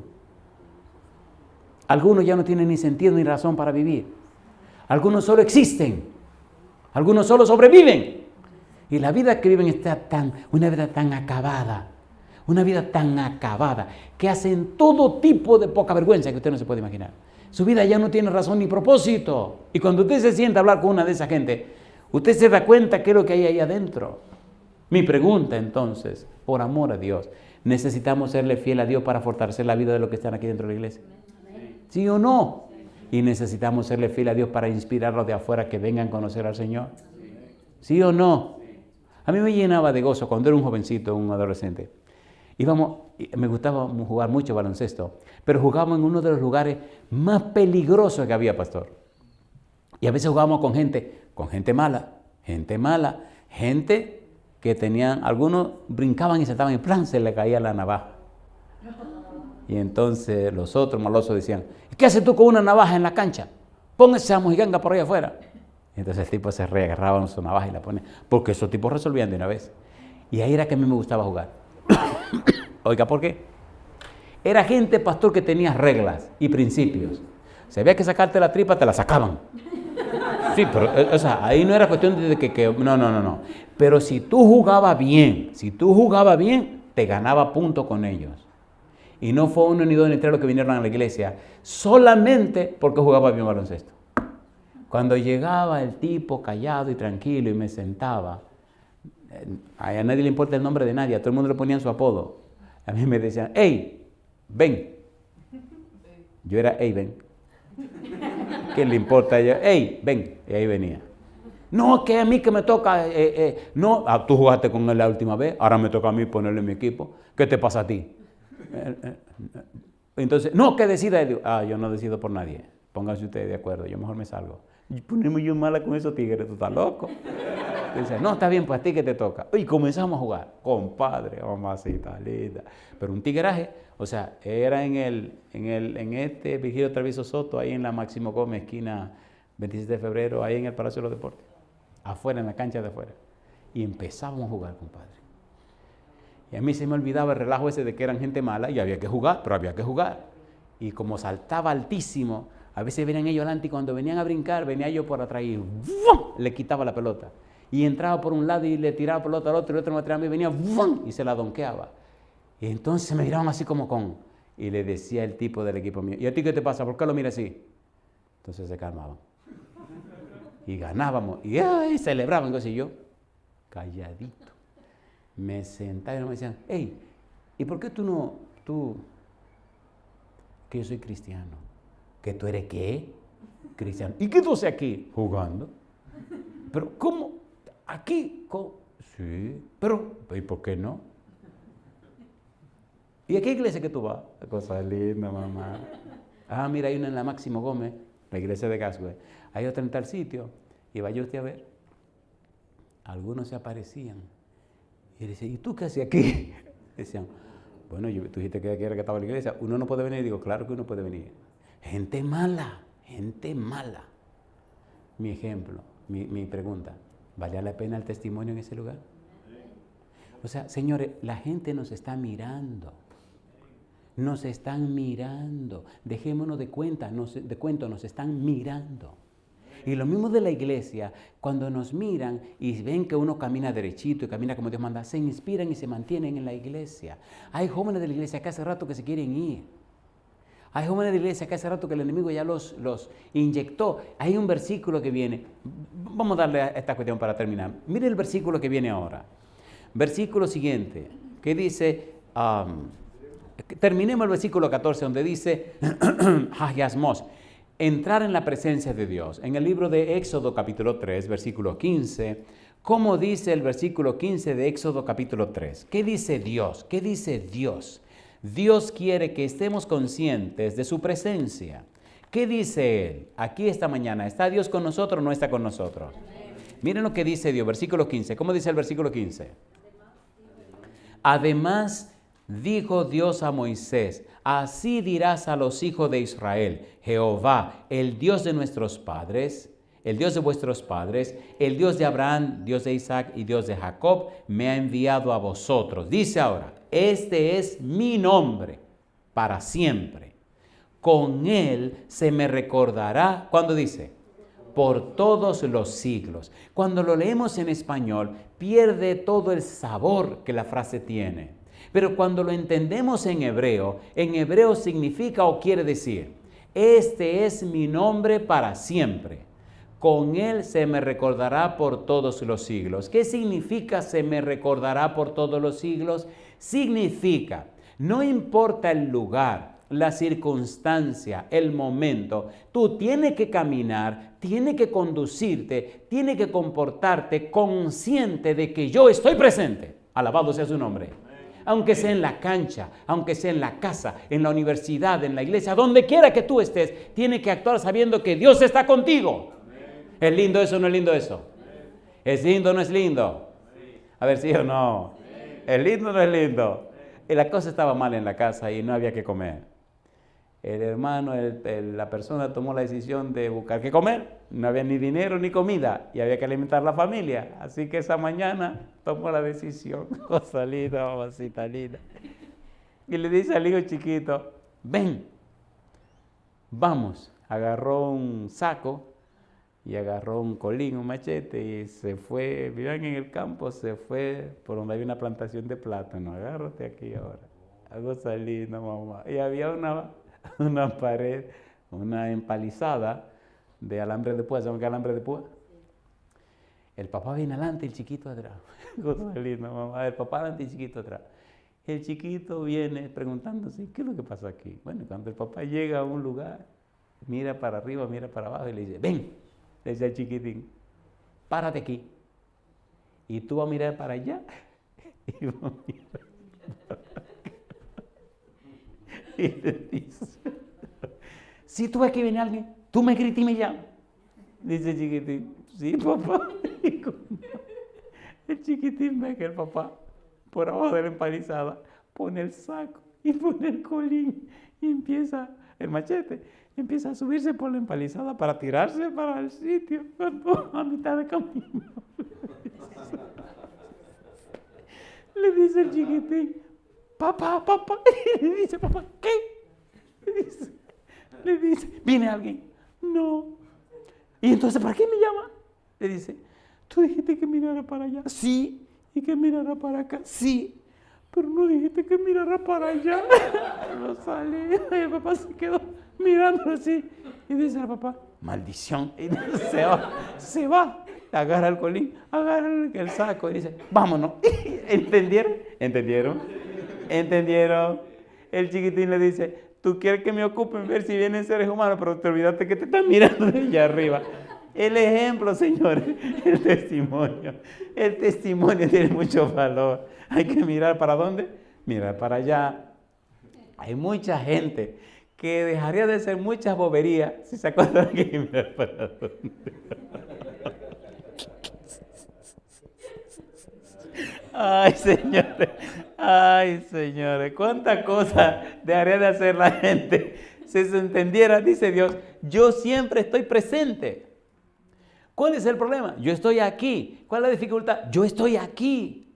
Algunos ya no tienen ni sentido ni razón para vivir. Algunos solo existen. Algunos solo sobreviven. Y la vida que viven está una vida tan acabada. Una vida tan acabada que hacen todo tipo de poca vergüenza que usted no se puede imaginar. Su vida ya no tiene razón ni propósito. Y cuando usted se sienta a hablar con una de esa gente, usted se da cuenta qué es lo que hay ahí adentro. Mi pregunta entonces, por amor a Dios, ¿necesitamos serle fiel a Dios para fortalecer la vida de los que están aquí dentro de la iglesia? ¿Sí o no? Y necesitamos serle fiel a Dios para inspirarlos de afuera que vengan a conocer al Señor. ¿Sí o no? A mí me llenaba de gozo cuando era un jovencito, un adolescente. Me gustaba jugar mucho baloncesto, pero jugábamos en uno de los lugares más peligrosos que había, pastor. Y a veces jugábamos con gente mala, gente que tenían, algunos brincaban y saltaban y plan, se le caía la navaja. Y entonces los otros malosos decían, ¿qué haces tú con una navaja en la cancha? Pon esa mojiganga por ahí afuera. Y entonces el tipo se reagarraba en su navaja y la pone, porque esos tipos resolvían de una vez. Y ahí era que a mí me gustaba jugar. Oiga, ¿por qué? Era gente, pastor, que tenía reglas y principios. Si había que sacarte la tripa, te la sacaban. Sí, pero, o sea, ahí no era cuestión de que no. Pero si tú jugabas bien, te ganaba punto con ellos. Y no fue uno, ni dos, ni tres los que vinieron a la iglesia, solamente porque jugaba bien baloncesto. Cuando llegaba el tipo callado y tranquilo y me sentaba, a nadie le importa el nombre de nadie, a todo el mundo le ponían su apodo. A mí me decían, hey, ven. Yo era, hey, ven. ¿Qué le importa a ella? Hey, ven. Y ahí venía. No, que a mí que me toca, no, tú jugaste con él la última vez, ahora me toca a mí ponerle en mi equipo. ¿Qué te pasa a ti? Entonces, no, que decida él. Yo no decido por nadie. Pónganse ustedes de acuerdo, yo mejor me salgo. Y ponemos yo mala con esos tigres, tú estás loco. Dice, no, está bien, pues a ti que te toca. Y comenzamos a jugar, compadre, mamacita linda. Pero un tigraje, o sea, era en este Virgilio Treviso Soto, ahí en la Máximo Gómez, esquina 27 de febrero, ahí en el Palacio de los Deportes. Afuera, en la cancha de afuera. Y empezábamos a jugar, compadre. Y a mí se me olvidaba el relajo ese de que eran gente mala y había que jugar, pero había que jugar. Y como saltaba altísimo, a veces venían ellos adelante y cuando venían a brincar, venía yo por atrás y ¡vum!, le quitaba la pelota. Y entraba por un lado y le tiraba pelota al otro, y el otro me tiraba y venía ¡vum!, y se la donkeaba. Y entonces me miraban así como con... Y le decía el tipo del equipo mío, ¿y a ti qué te pasa? ¿Por qué lo miras así? Entonces se calmaban. Y ganábamos. Y ¡ay!, celebraban. Entonces yo, calladito, me sentaba y me decían, hey, ¿y por qué tú que yo soy cristiano? ¿Que tú eres qué? Cristiano. ¿Y qué tú haces aquí? Jugando. ¿Pero cómo? ¿Aquí? ¿Cómo? Sí, pero ¿y por qué no? ¿Y a qué iglesia que tú vas? Cosa linda, mamá. Mira, hay una en la Máximo Gómez, la iglesia de Gasway. Hay otra en tal sitio. Y vaya usted a ver. Algunos se aparecían. Y decía, ¿y tú qué haces aquí? Decían, bueno, tú dijiste que aquí era que estaba la iglesia. ¿Uno no puede venir? Digo, claro que uno puede venir. Gente mala, gente mala. Mi ejemplo, mi pregunta, ¿valía la pena el testimonio en ese lugar? O sea, señores, la gente nos está mirando. Nos están mirando. Dejémonos de cuento, nos están mirando. Y lo mismo de la iglesia, cuando nos miran y ven que uno camina derechito y camina como Dios manda, se inspiran y se mantienen en la iglesia. Hay jóvenes de la iglesia que hace rato que se quieren ir. Hay jóvenes de la iglesia que hace rato que el enemigo ya los inyectó. Hay un versículo que viene. Vamos a darle a esta cuestión para terminar. Mire el versículo que viene ahora. Versículo siguiente, que dice, terminemos el versículo 14, donde dice, Hagiasmos, entrar en la presencia de Dios. En el libro de Éxodo capítulo 3, versículo 15, ¿cómo dice el versículo 15 de Éxodo capítulo 3? ¿Qué dice Dios? ¿Qué dice Dios? Dios quiere que estemos conscientes de su presencia. ¿Qué dice Él? Aquí esta mañana, ¿está Dios con nosotros o no está con nosotros? Miren lo que dice Dios, versículo 15. ¿Cómo dice el versículo 15? Además, dijo Dios a Moisés, así dirás a los hijos de Israel, Jehová, el Dios de nuestros padres, el Dios de vuestros padres, el Dios de Abraham, Dios de Isaac y Dios de Jacob, me ha enviado a vosotros. Dice ahora, este es mi nombre para siempre. Con él se me recordará, ¿cuándo dice? Por todos los siglos. Cuando lo leemos en español, pierde todo el sabor que la frase tiene. Pero cuando lo entendemos en hebreo significa o quiere decir, este es mi nombre para siempre. Con él se me recordará por todos los siglos. ¿Qué significa se me recordará por todos los siglos? Significa, no importa el lugar, la circunstancia, el momento, tú tienes que caminar, tienes que conducirte, tienes que comportarte consciente de que yo estoy presente. Alabado sea su nombre. Aunque sea en la cancha, aunque sea en la casa, en la universidad, en la iglesia, donde quiera que tú estés, tienes que actuar sabiendo que Dios está contigo. ¿Es lindo eso o no es lindo eso? ¿Es lindo o no es lindo? A ver, sí o no. ¿Es lindo o no es lindo? Y la cosa estaba mal en la casa y no había que comer. El hermano, la persona tomó la decisión de buscar qué comer. No había ni dinero ni comida y había que alimentar a la familia. Así que esa mañana tomó la decisión. Cosa linda, mamacita linda. Y le dice al hijo chiquito, ven, vamos. Agarró un saco y agarró un colín, un machete y se fue, vivían en el campo, se fue por donde hay una plantación de plátano. Agárrate aquí ahora. Algo linda, mamá. Y había una pared, una empalizada de alambre de púa. ¿Saben qué es alambre de púa? El papá viene adelante y el chiquito atrás. Cosa linda, mamá. El papá adelante y el chiquito atrás. El chiquito viene preguntándose, ¿qué es lo que pasa aquí? Bueno, cuando el papá llega a un lugar, mira para arriba, mira para abajo y le dice, ven, le dice al chiquitín, párate aquí. Y tú vas a mirar para allá y vas a mirar para acá. Y le dice, si tú ves que viene alguien, tú me gritas y me llamas. Dice el chiquitín, sí, papá. El chiquitín ve que el papá, por abajo de la empalizada, pone el saco y pone el colín y empieza, el machete, empieza a subirse por la empalizada para tirarse para el sitio, a mitad de camino. Le dice el chiquitín, papá, y le dice, papá, ¿qué? Le dice, ¿viene alguien? No. ¿Y entonces para qué me llama? Le dice, tú dijiste que mirara para allá. Sí. ¿Y que mirara para acá? Sí. Pero no dijiste que mirara para allá. No sale. Y el papá se quedó mirando así. Y dice al papá, maldición. Y se va. Agarra el colín, agarra el saco y dice, vámonos. ¿Entendieron? ¿Entendieron? El chiquitín le dice, tú quieres que me ocupen ver si vienen seres humanos, pero te olvidaste que te están mirando de allá arriba. El ejemplo, señores, el testimonio. El testimonio tiene mucho valor. Hay que mirar para dónde, mirar para allá. Hay mucha gente que dejaría de hacer muchas boberías si se acuerdan que mirar para dónde. Ay, señores, cuántas cosas dejaría de hacer la gente si se entendiera, dice Dios, yo siempre estoy presente. ¿Cuál es el problema? Yo estoy aquí. ¿Cuál es la dificultad? Yo estoy aquí.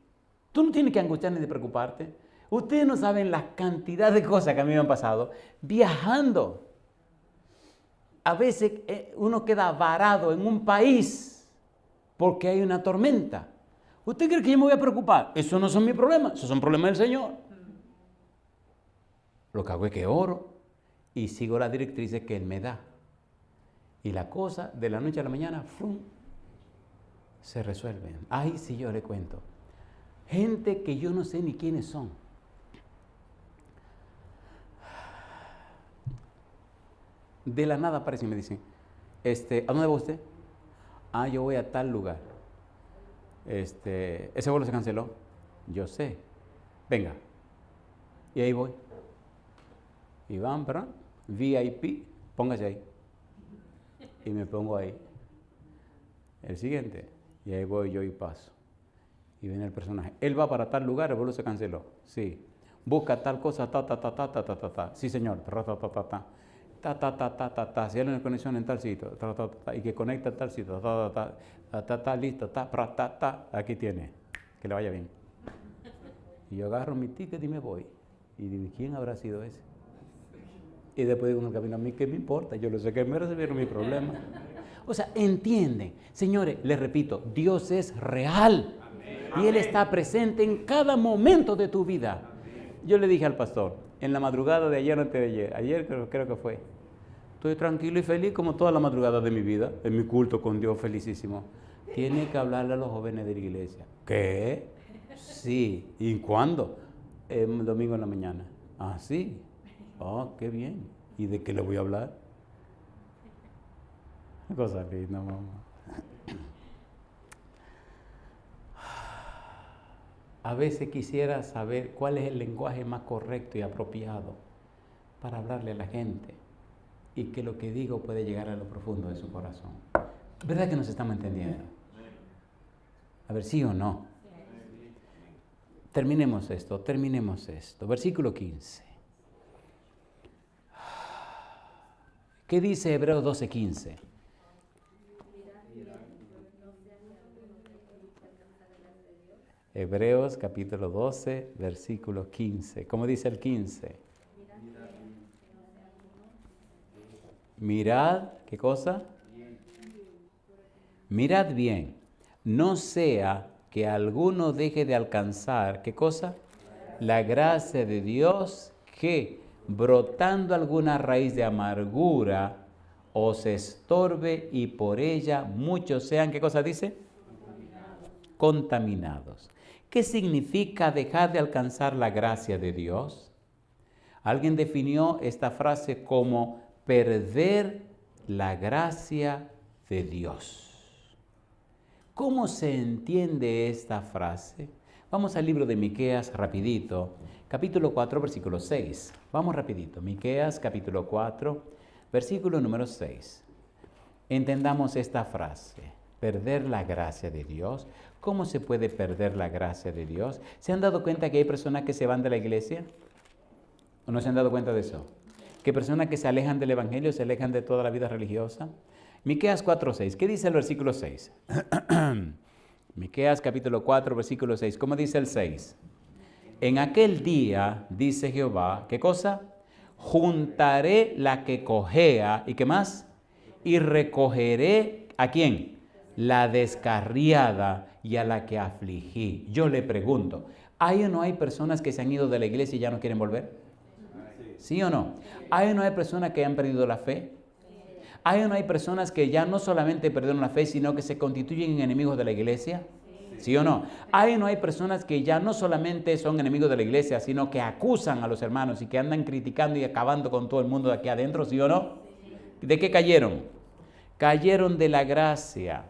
Tú no tienes que angustiarte ni preocuparte. Ustedes no saben la cantidad de cosas que a mí me han pasado viajando. A veces uno queda varado en un país porque hay una tormenta. ¿Usted cree que yo me voy a preocupar? Eso no son mis problemas, esos son problemas del Señor. Lo que hago es que oro y sigo las directrices que Él me da. Y la cosa, de la noche a la mañana, ¡fum!, se resuelven. Ay, sí, yo le cuento. Gente que yo no sé ni quiénes son. De la nada aparecen y me dicen, ¿a dónde va usted? Ah, yo voy a tal lugar. Ese vuelo se canceló. Yo sé. Venga. Y ahí voy. Y van, ¿verdad? VIP, póngase ahí. Y me pongo ahí. El siguiente. Y ahí voy yo y paso. Y viene el personaje. Él va para tal lugar, el vuelo se canceló. Sí. Busca tal cosa, ta. Sí, señor. Ta. Si hay una conexión en tal sitio, y que conecta en tal sitio, listo, aquí tiene. Que le vaya bien. Y yo agarro mi ticket y me voy. Y digo, ¿quién habrá sido ese? Y después digo en el camino, a mí qué me importa, yo lo sé que me resolvieron mi problema. O sea, entienden. Señores, les repito, Dios es real. Y Él está presente en cada momento de tu vida. Yo le dije al pastor, en la madrugada de ayer, antes de ayer creo que fue, estoy tranquilo y feliz como toda la madrugada de mi vida, en mi culto con Dios, felicísimo. Tiene que hablarle a los jóvenes de la iglesia. ¿Qué? Sí. ¿Y cuándo? El domingo en la mañana. Ah, sí. Oh, qué bien. ¿Y de qué le voy a hablar? Cosa linda, mamá. A veces quisiera saber cuál es el lenguaje más correcto y apropiado para hablarle a la gente y que lo que digo puede llegar a lo profundo de su corazón. ¿Verdad que nos estamos entendiendo? A ver, ¿sí o no? Terminemos esto. Versículo 15. ¿Qué dice Hebreos 12:15? Hebreos capítulo 12, versículo 15. ¿Cómo dice el 15? Mirad, ¿qué cosa? Mirad bien, no sea que alguno deje de alcanzar, ¿qué cosa? La gracia de Dios, que brotando alguna raíz de amargura os estorbe y por ella muchos sean, ¿qué cosa dice? Contaminados. ¿Qué significa dejar de alcanzar la gracia de Dios? Alguien definió esta frase como perder la gracia de Dios. ¿Cómo se entiende esta frase? Vamos al libro de Miqueas rapidito, capítulo 4, versículo 6. Vamos rapidito, Miqueas capítulo 4, versículo número 6. Entendamos esta frase, perder la gracia de Dios. ¿Cómo se puede perder la gracia de Dios? ¿Se han dado cuenta que hay personas que se van de la iglesia? ¿O no se han dado cuenta de eso? Que personas que se alejan del evangelio, se alejan de toda la vida religiosa. Miqueas 4:6. ¿Qué dice el versículo 6? Miqueas capítulo 4, versículo 6. ¿Cómo dice el 6? En aquel día, dice Jehová, ¿qué cosa? Juntaré la que cojea, ¿y qué más? Y recogeré, ¿a quién? La descarriada y a la que afligí. Yo le pregunto, ¿hay o no hay personas que se han ido de la iglesia y ya no quieren volver? ¿Sí o no? ¿Hay o no hay personas que han perdido la fe? ¿Hay o no hay personas que ya no solamente perdieron la fe, sino que se constituyen en enemigos de la iglesia? ¿Sí o no? ¿Hay o no hay personas que ya no solamente son enemigos de la iglesia, sino que acusan a los hermanos y que andan criticando y acabando con todo el mundo de aquí adentro? ¿Sí o no? ¿De qué cayeron? Cayeron de la gracia.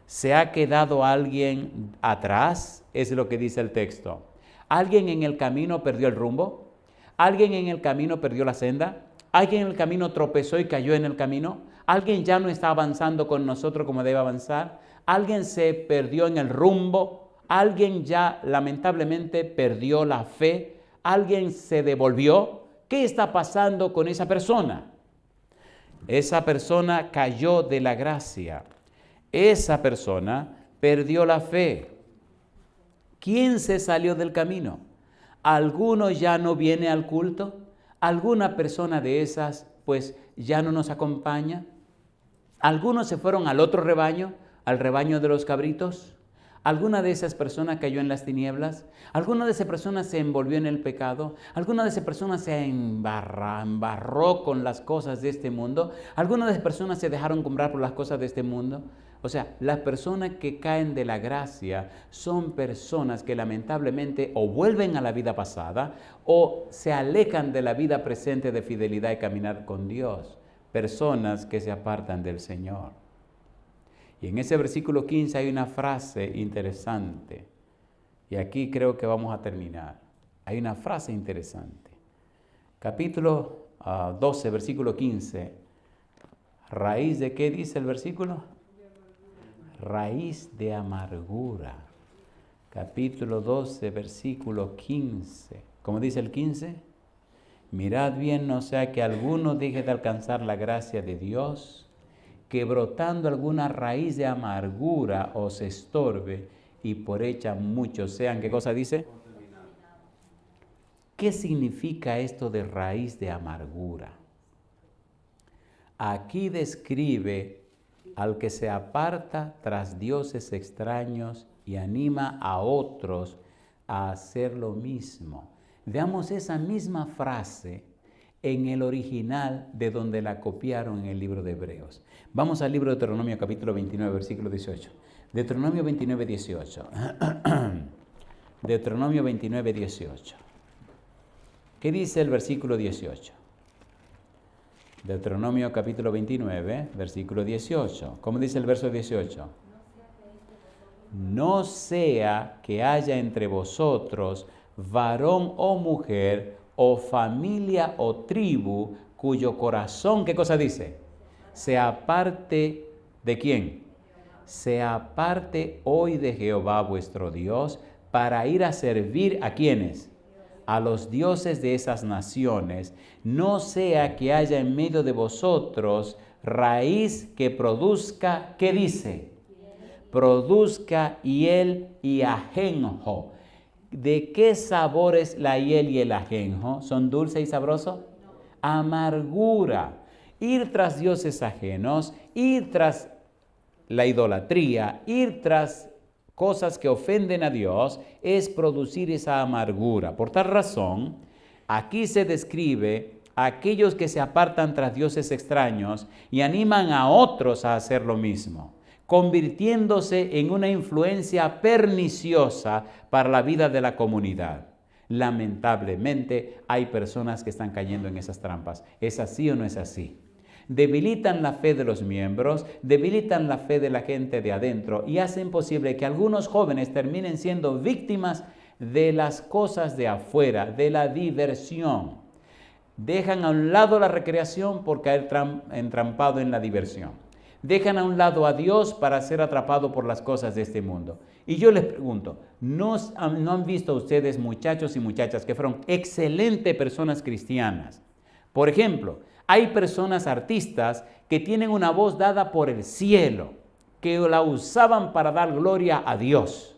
¿Se ha quedado alguien atrás? Es lo que dice el texto. ¿Alguien en el camino perdió el rumbo? ¿Alguien en el camino perdió la senda? ¿Alguien en el camino tropezó y cayó en el camino? ¿Alguien ya no está avanzando con nosotros como debe avanzar? ¿Alguien se perdió en el rumbo? ¿Alguien ya lamentablemente perdió la fe? ¿Alguien se devolvió? ¿Qué está pasando con esa persona? Esa persona cayó de la gracia. Esa persona perdió la fe. ¿Quién se salió del camino? ¿Alguno ya no viene al culto? ¿Alguna persona de esas pues ya no nos acompaña? ¿Algunos se fueron al otro rebaño, al rebaño de los cabritos? ¿Alguna de esas personas cayó en las tinieblas? ¿Alguna de esas personas se envolvió en el pecado? ¿Alguna de esas personas se embarró con las cosas de este mundo? ¿Alguna de esas personas se dejaron comprar por las cosas de este mundo? O sea, las personas que caen de la gracia son personas que lamentablemente o vuelven a la vida pasada o se alejan de la vida presente de fidelidad y caminar con Dios. Personas que se apartan del Señor. Y en ese versículo 15 hay una frase interesante. Y aquí creo que vamos a terminar. Hay una frase interesante. Capítulo 12, versículo 15. ¿Raíz de qué dice el versículo? Raíz de amargura. Capítulo 12, versículo 15. ¿Cómo dice el 15? Mirad bien, no sea que alguno deje de alcanzar la gracia de Dios, que brotando alguna raíz de amargura os estorbe y por ella muchos sean, ¿qué cosa dice? ¿Qué significa esto de raíz de amargura? Aquí describe al que se aparta tras dioses extraños y anima a otros a hacer lo mismo. Veamos esa misma frase en el original de donde la copiaron en el libro de Hebreos. Vamos al libro de Deuteronomio capítulo 29, versículo 18. Deuteronomio 29, 18. Deuteronomio 29, 18. ¿Qué dice el versículo 18? Deuteronomio capítulo 29, versículo 18. ¿Cómo dice el verso 18? no sea que haya entre vosotros varón o mujer, o familia o tribu, cuyo corazón, ¿qué cosa dice? Se aparte ¿de quién? Se aparte hoy de Jehová vuestro Dios para ir a servir ¿a quiénes? A los dioses de esas naciones, no sea que haya en medio de vosotros raíz que produzca, ¿qué dice? Produzca hiel y ajenjo. ¿De qué sabor es la hiel y el ajenjo? ¿Son dulces y sabrosos? Amargura. Ir tras dioses ajenos, ir tras la idolatría, ir tras cosas que ofenden a Dios, es producir esa amargura. Por tal razón, aquí se describe a aquellos que se apartan tras dioses extraños y animan a otros a hacer lo mismo, convirtiéndose en una influencia perniciosa para la vida de la comunidad. Lamentablemente, hay personas que están cayendo en esas trampas. ¿Es así o no es así? Debilitan la fe de los miembros, debilitan la fe de la gente de adentro y hacen posible que algunos jóvenes terminen siendo víctimas de las cosas de afuera, de la diversión. Dejan a un lado la recreación por caer entrampado en la diversión. Dejan a un lado a Dios para ser atrapado por las cosas de este mundo. Y yo les pregunto, ¿no han visto ustedes muchachos y muchachas que fueron excelentes personas cristianas? Por ejemplo, hay personas artistas que tienen una voz dada por el cielo, que la usaban para dar gloria a Dios,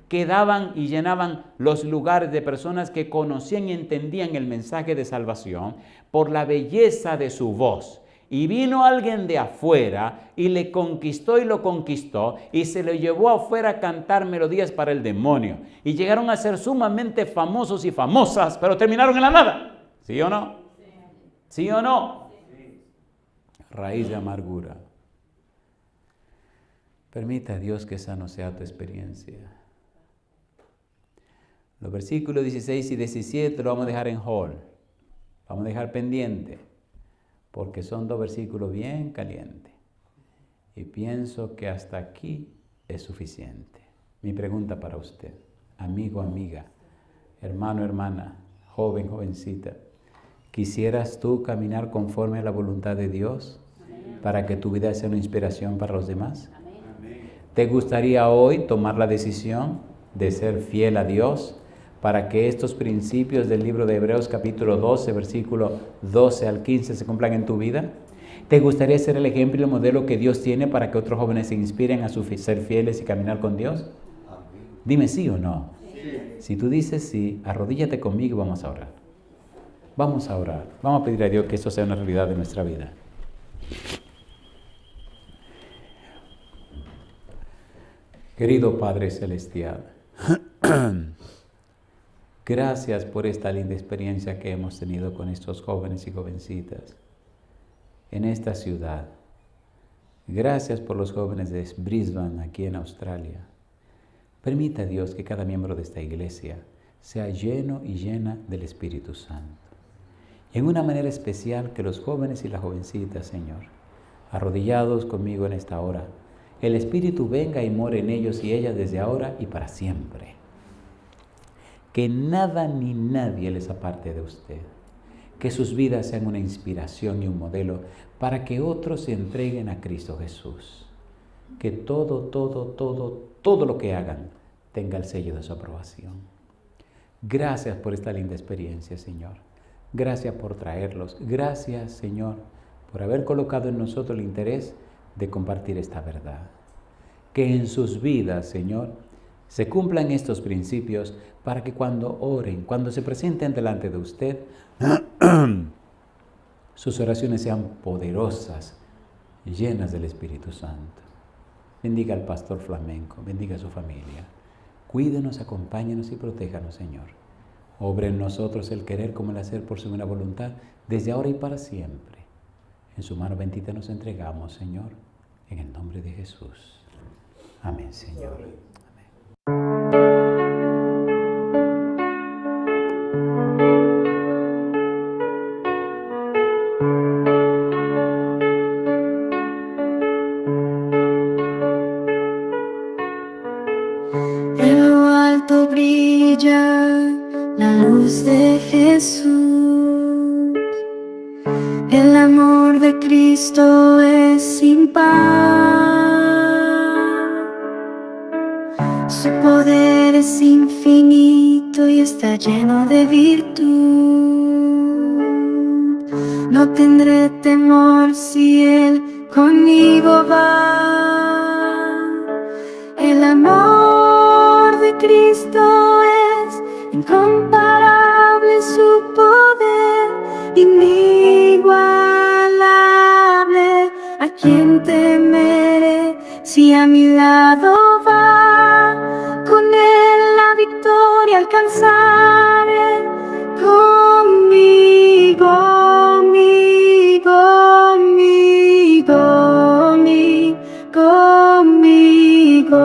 que daban y llenaban los lugares de personas que conocían y entendían el mensaje de salvación por la belleza de su voz. Y vino alguien de afuera y le conquistó y lo conquistó y se lo llevó afuera a cantar melodías para el demonio. Y llegaron a ser sumamente famosos y famosas, pero terminaron en la nada. ¿Sí o no? ¿Sí o no? Raíz de amargura. Permita a Dios que esa no sea tu experiencia. Los versículos 16 y 17 lo vamos a dejar en hall. Vamos a dejar pendiente, porque son dos versículos bien calientes. Y pienso que hasta aquí es suficiente. Mi pregunta para usted, amigo, amiga, hermano, hermana, joven, jovencita. ¿Quisieras tú caminar conforme a la voluntad de Dios para que tu vida sea una inspiración para los demás? ¿Te gustaría hoy tomar la decisión de ser fiel a Dios para que estos principios del libro de Hebreos capítulo 12, versículo 12 al 15 se cumplan en tu vida? ¿Te gustaría ser el ejemplo y el modelo que Dios tiene para que otros jóvenes se inspiren a ser fieles y caminar con Dios? Dime sí o no. Si tú dices sí, arrodíllate conmigo y vamos a orar. Vamos a orar. Vamos a pedir a Dios que esto sea una realidad de nuestra vida. Querido Padre Celestial, gracias por esta linda experiencia que hemos tenido con estos jóvenes y jovencitas en esta ciudad. Gracias por los jóvenes de Brisbane, aquí en Australia. Permita, Dios, que cada miembro de esta iglesia sea lleno y llena del Espíritu Santo. En una manera especial que los jóvenes y las jovencitas, Señor, arrodillados conmigo en esta hora, el Espíritu venga y more en ellos y ellas desde ahora y para siempre. Que nada ni nadie les aparte de usted. Que sus vidas sean una inspiración y un modelo para que otros se entreguen a Cristo Jesús. Que todo lo que hagan tenga el sello de su aprobación. Gracias por esta linda experiencia, Señor. Gracias por traerlos. Gracias, Señor, por haber colocado en nosotros el interés de compartir esta verdad. Que en sus vidas, Señor, se cumplan estos principios para que cuando oren, cuando se presenten delante de usted, sus oraciones sean poderosas, llenas del Espíritu Santo. Bendiga al pastor flamenco, bendiga a su familia. Cuídenos, acompáñenos y protéjanos, Señor. Obre en nosotros el querer como el hacer por su buena voluntad, desde ahora y para siempre. En su mano bendita nos entregamos, Señor, en el nombre de Jesús. Amén, Señor. alto brilla la luz de Jesús. El amor de Cristo es sin par. Su poder es infinito y está lleno de virtud. No tendré temor si Él conmigo va. El amor de Cristo es incomparable, su poder inigualable. ¿A quién temeré si a mi lado va? Con Él la victoria alcanzaré. Conmigo, conmigo.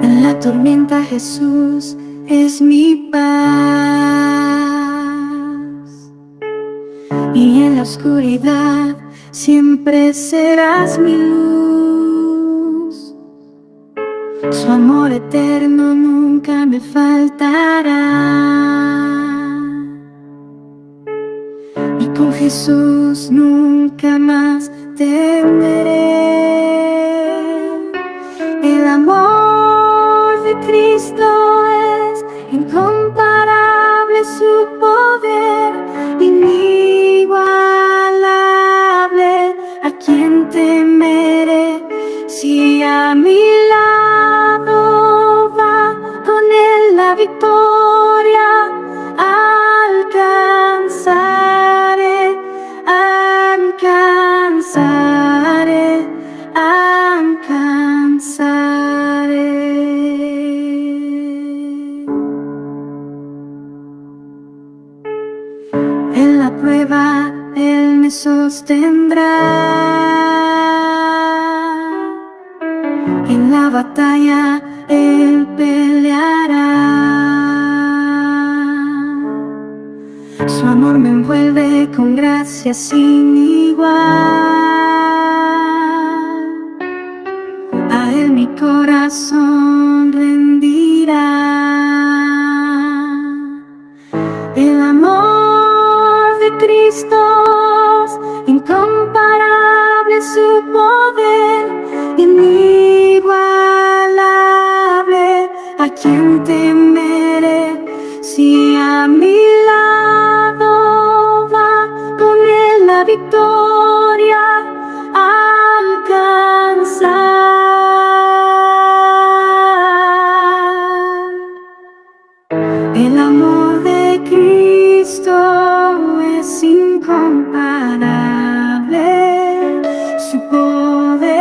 En la tormenta Jesús es mi paz, y en la oscuridad siempre serás mi luz. Su amor eterno nunca me faltará, y con Jesús nunca más temeré. El amor de Cristo es incomparable, su poder inigualable. ¿A quién temeré si a mi lado va? Con Él la victoria alcanzaré, alcanzaré, alcanzaré. En la prueba Él me sostendrá, en la batalla Él peleará. Su amor me envuelve con gracia sin igual. A Él mi corazón rendirá. El amor de Cristo es incomparable, su poder inigualable. ¿A quién temeré si a mi lado va? Con Él la victoria alcanzar. El amor de Cristo es incomparable, su poder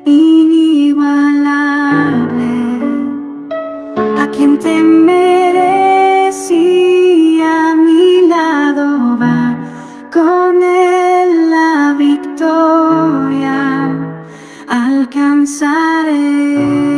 inigualable. ¿A quién temeré si a mi lado va? Con Él la victoria alcanzaré.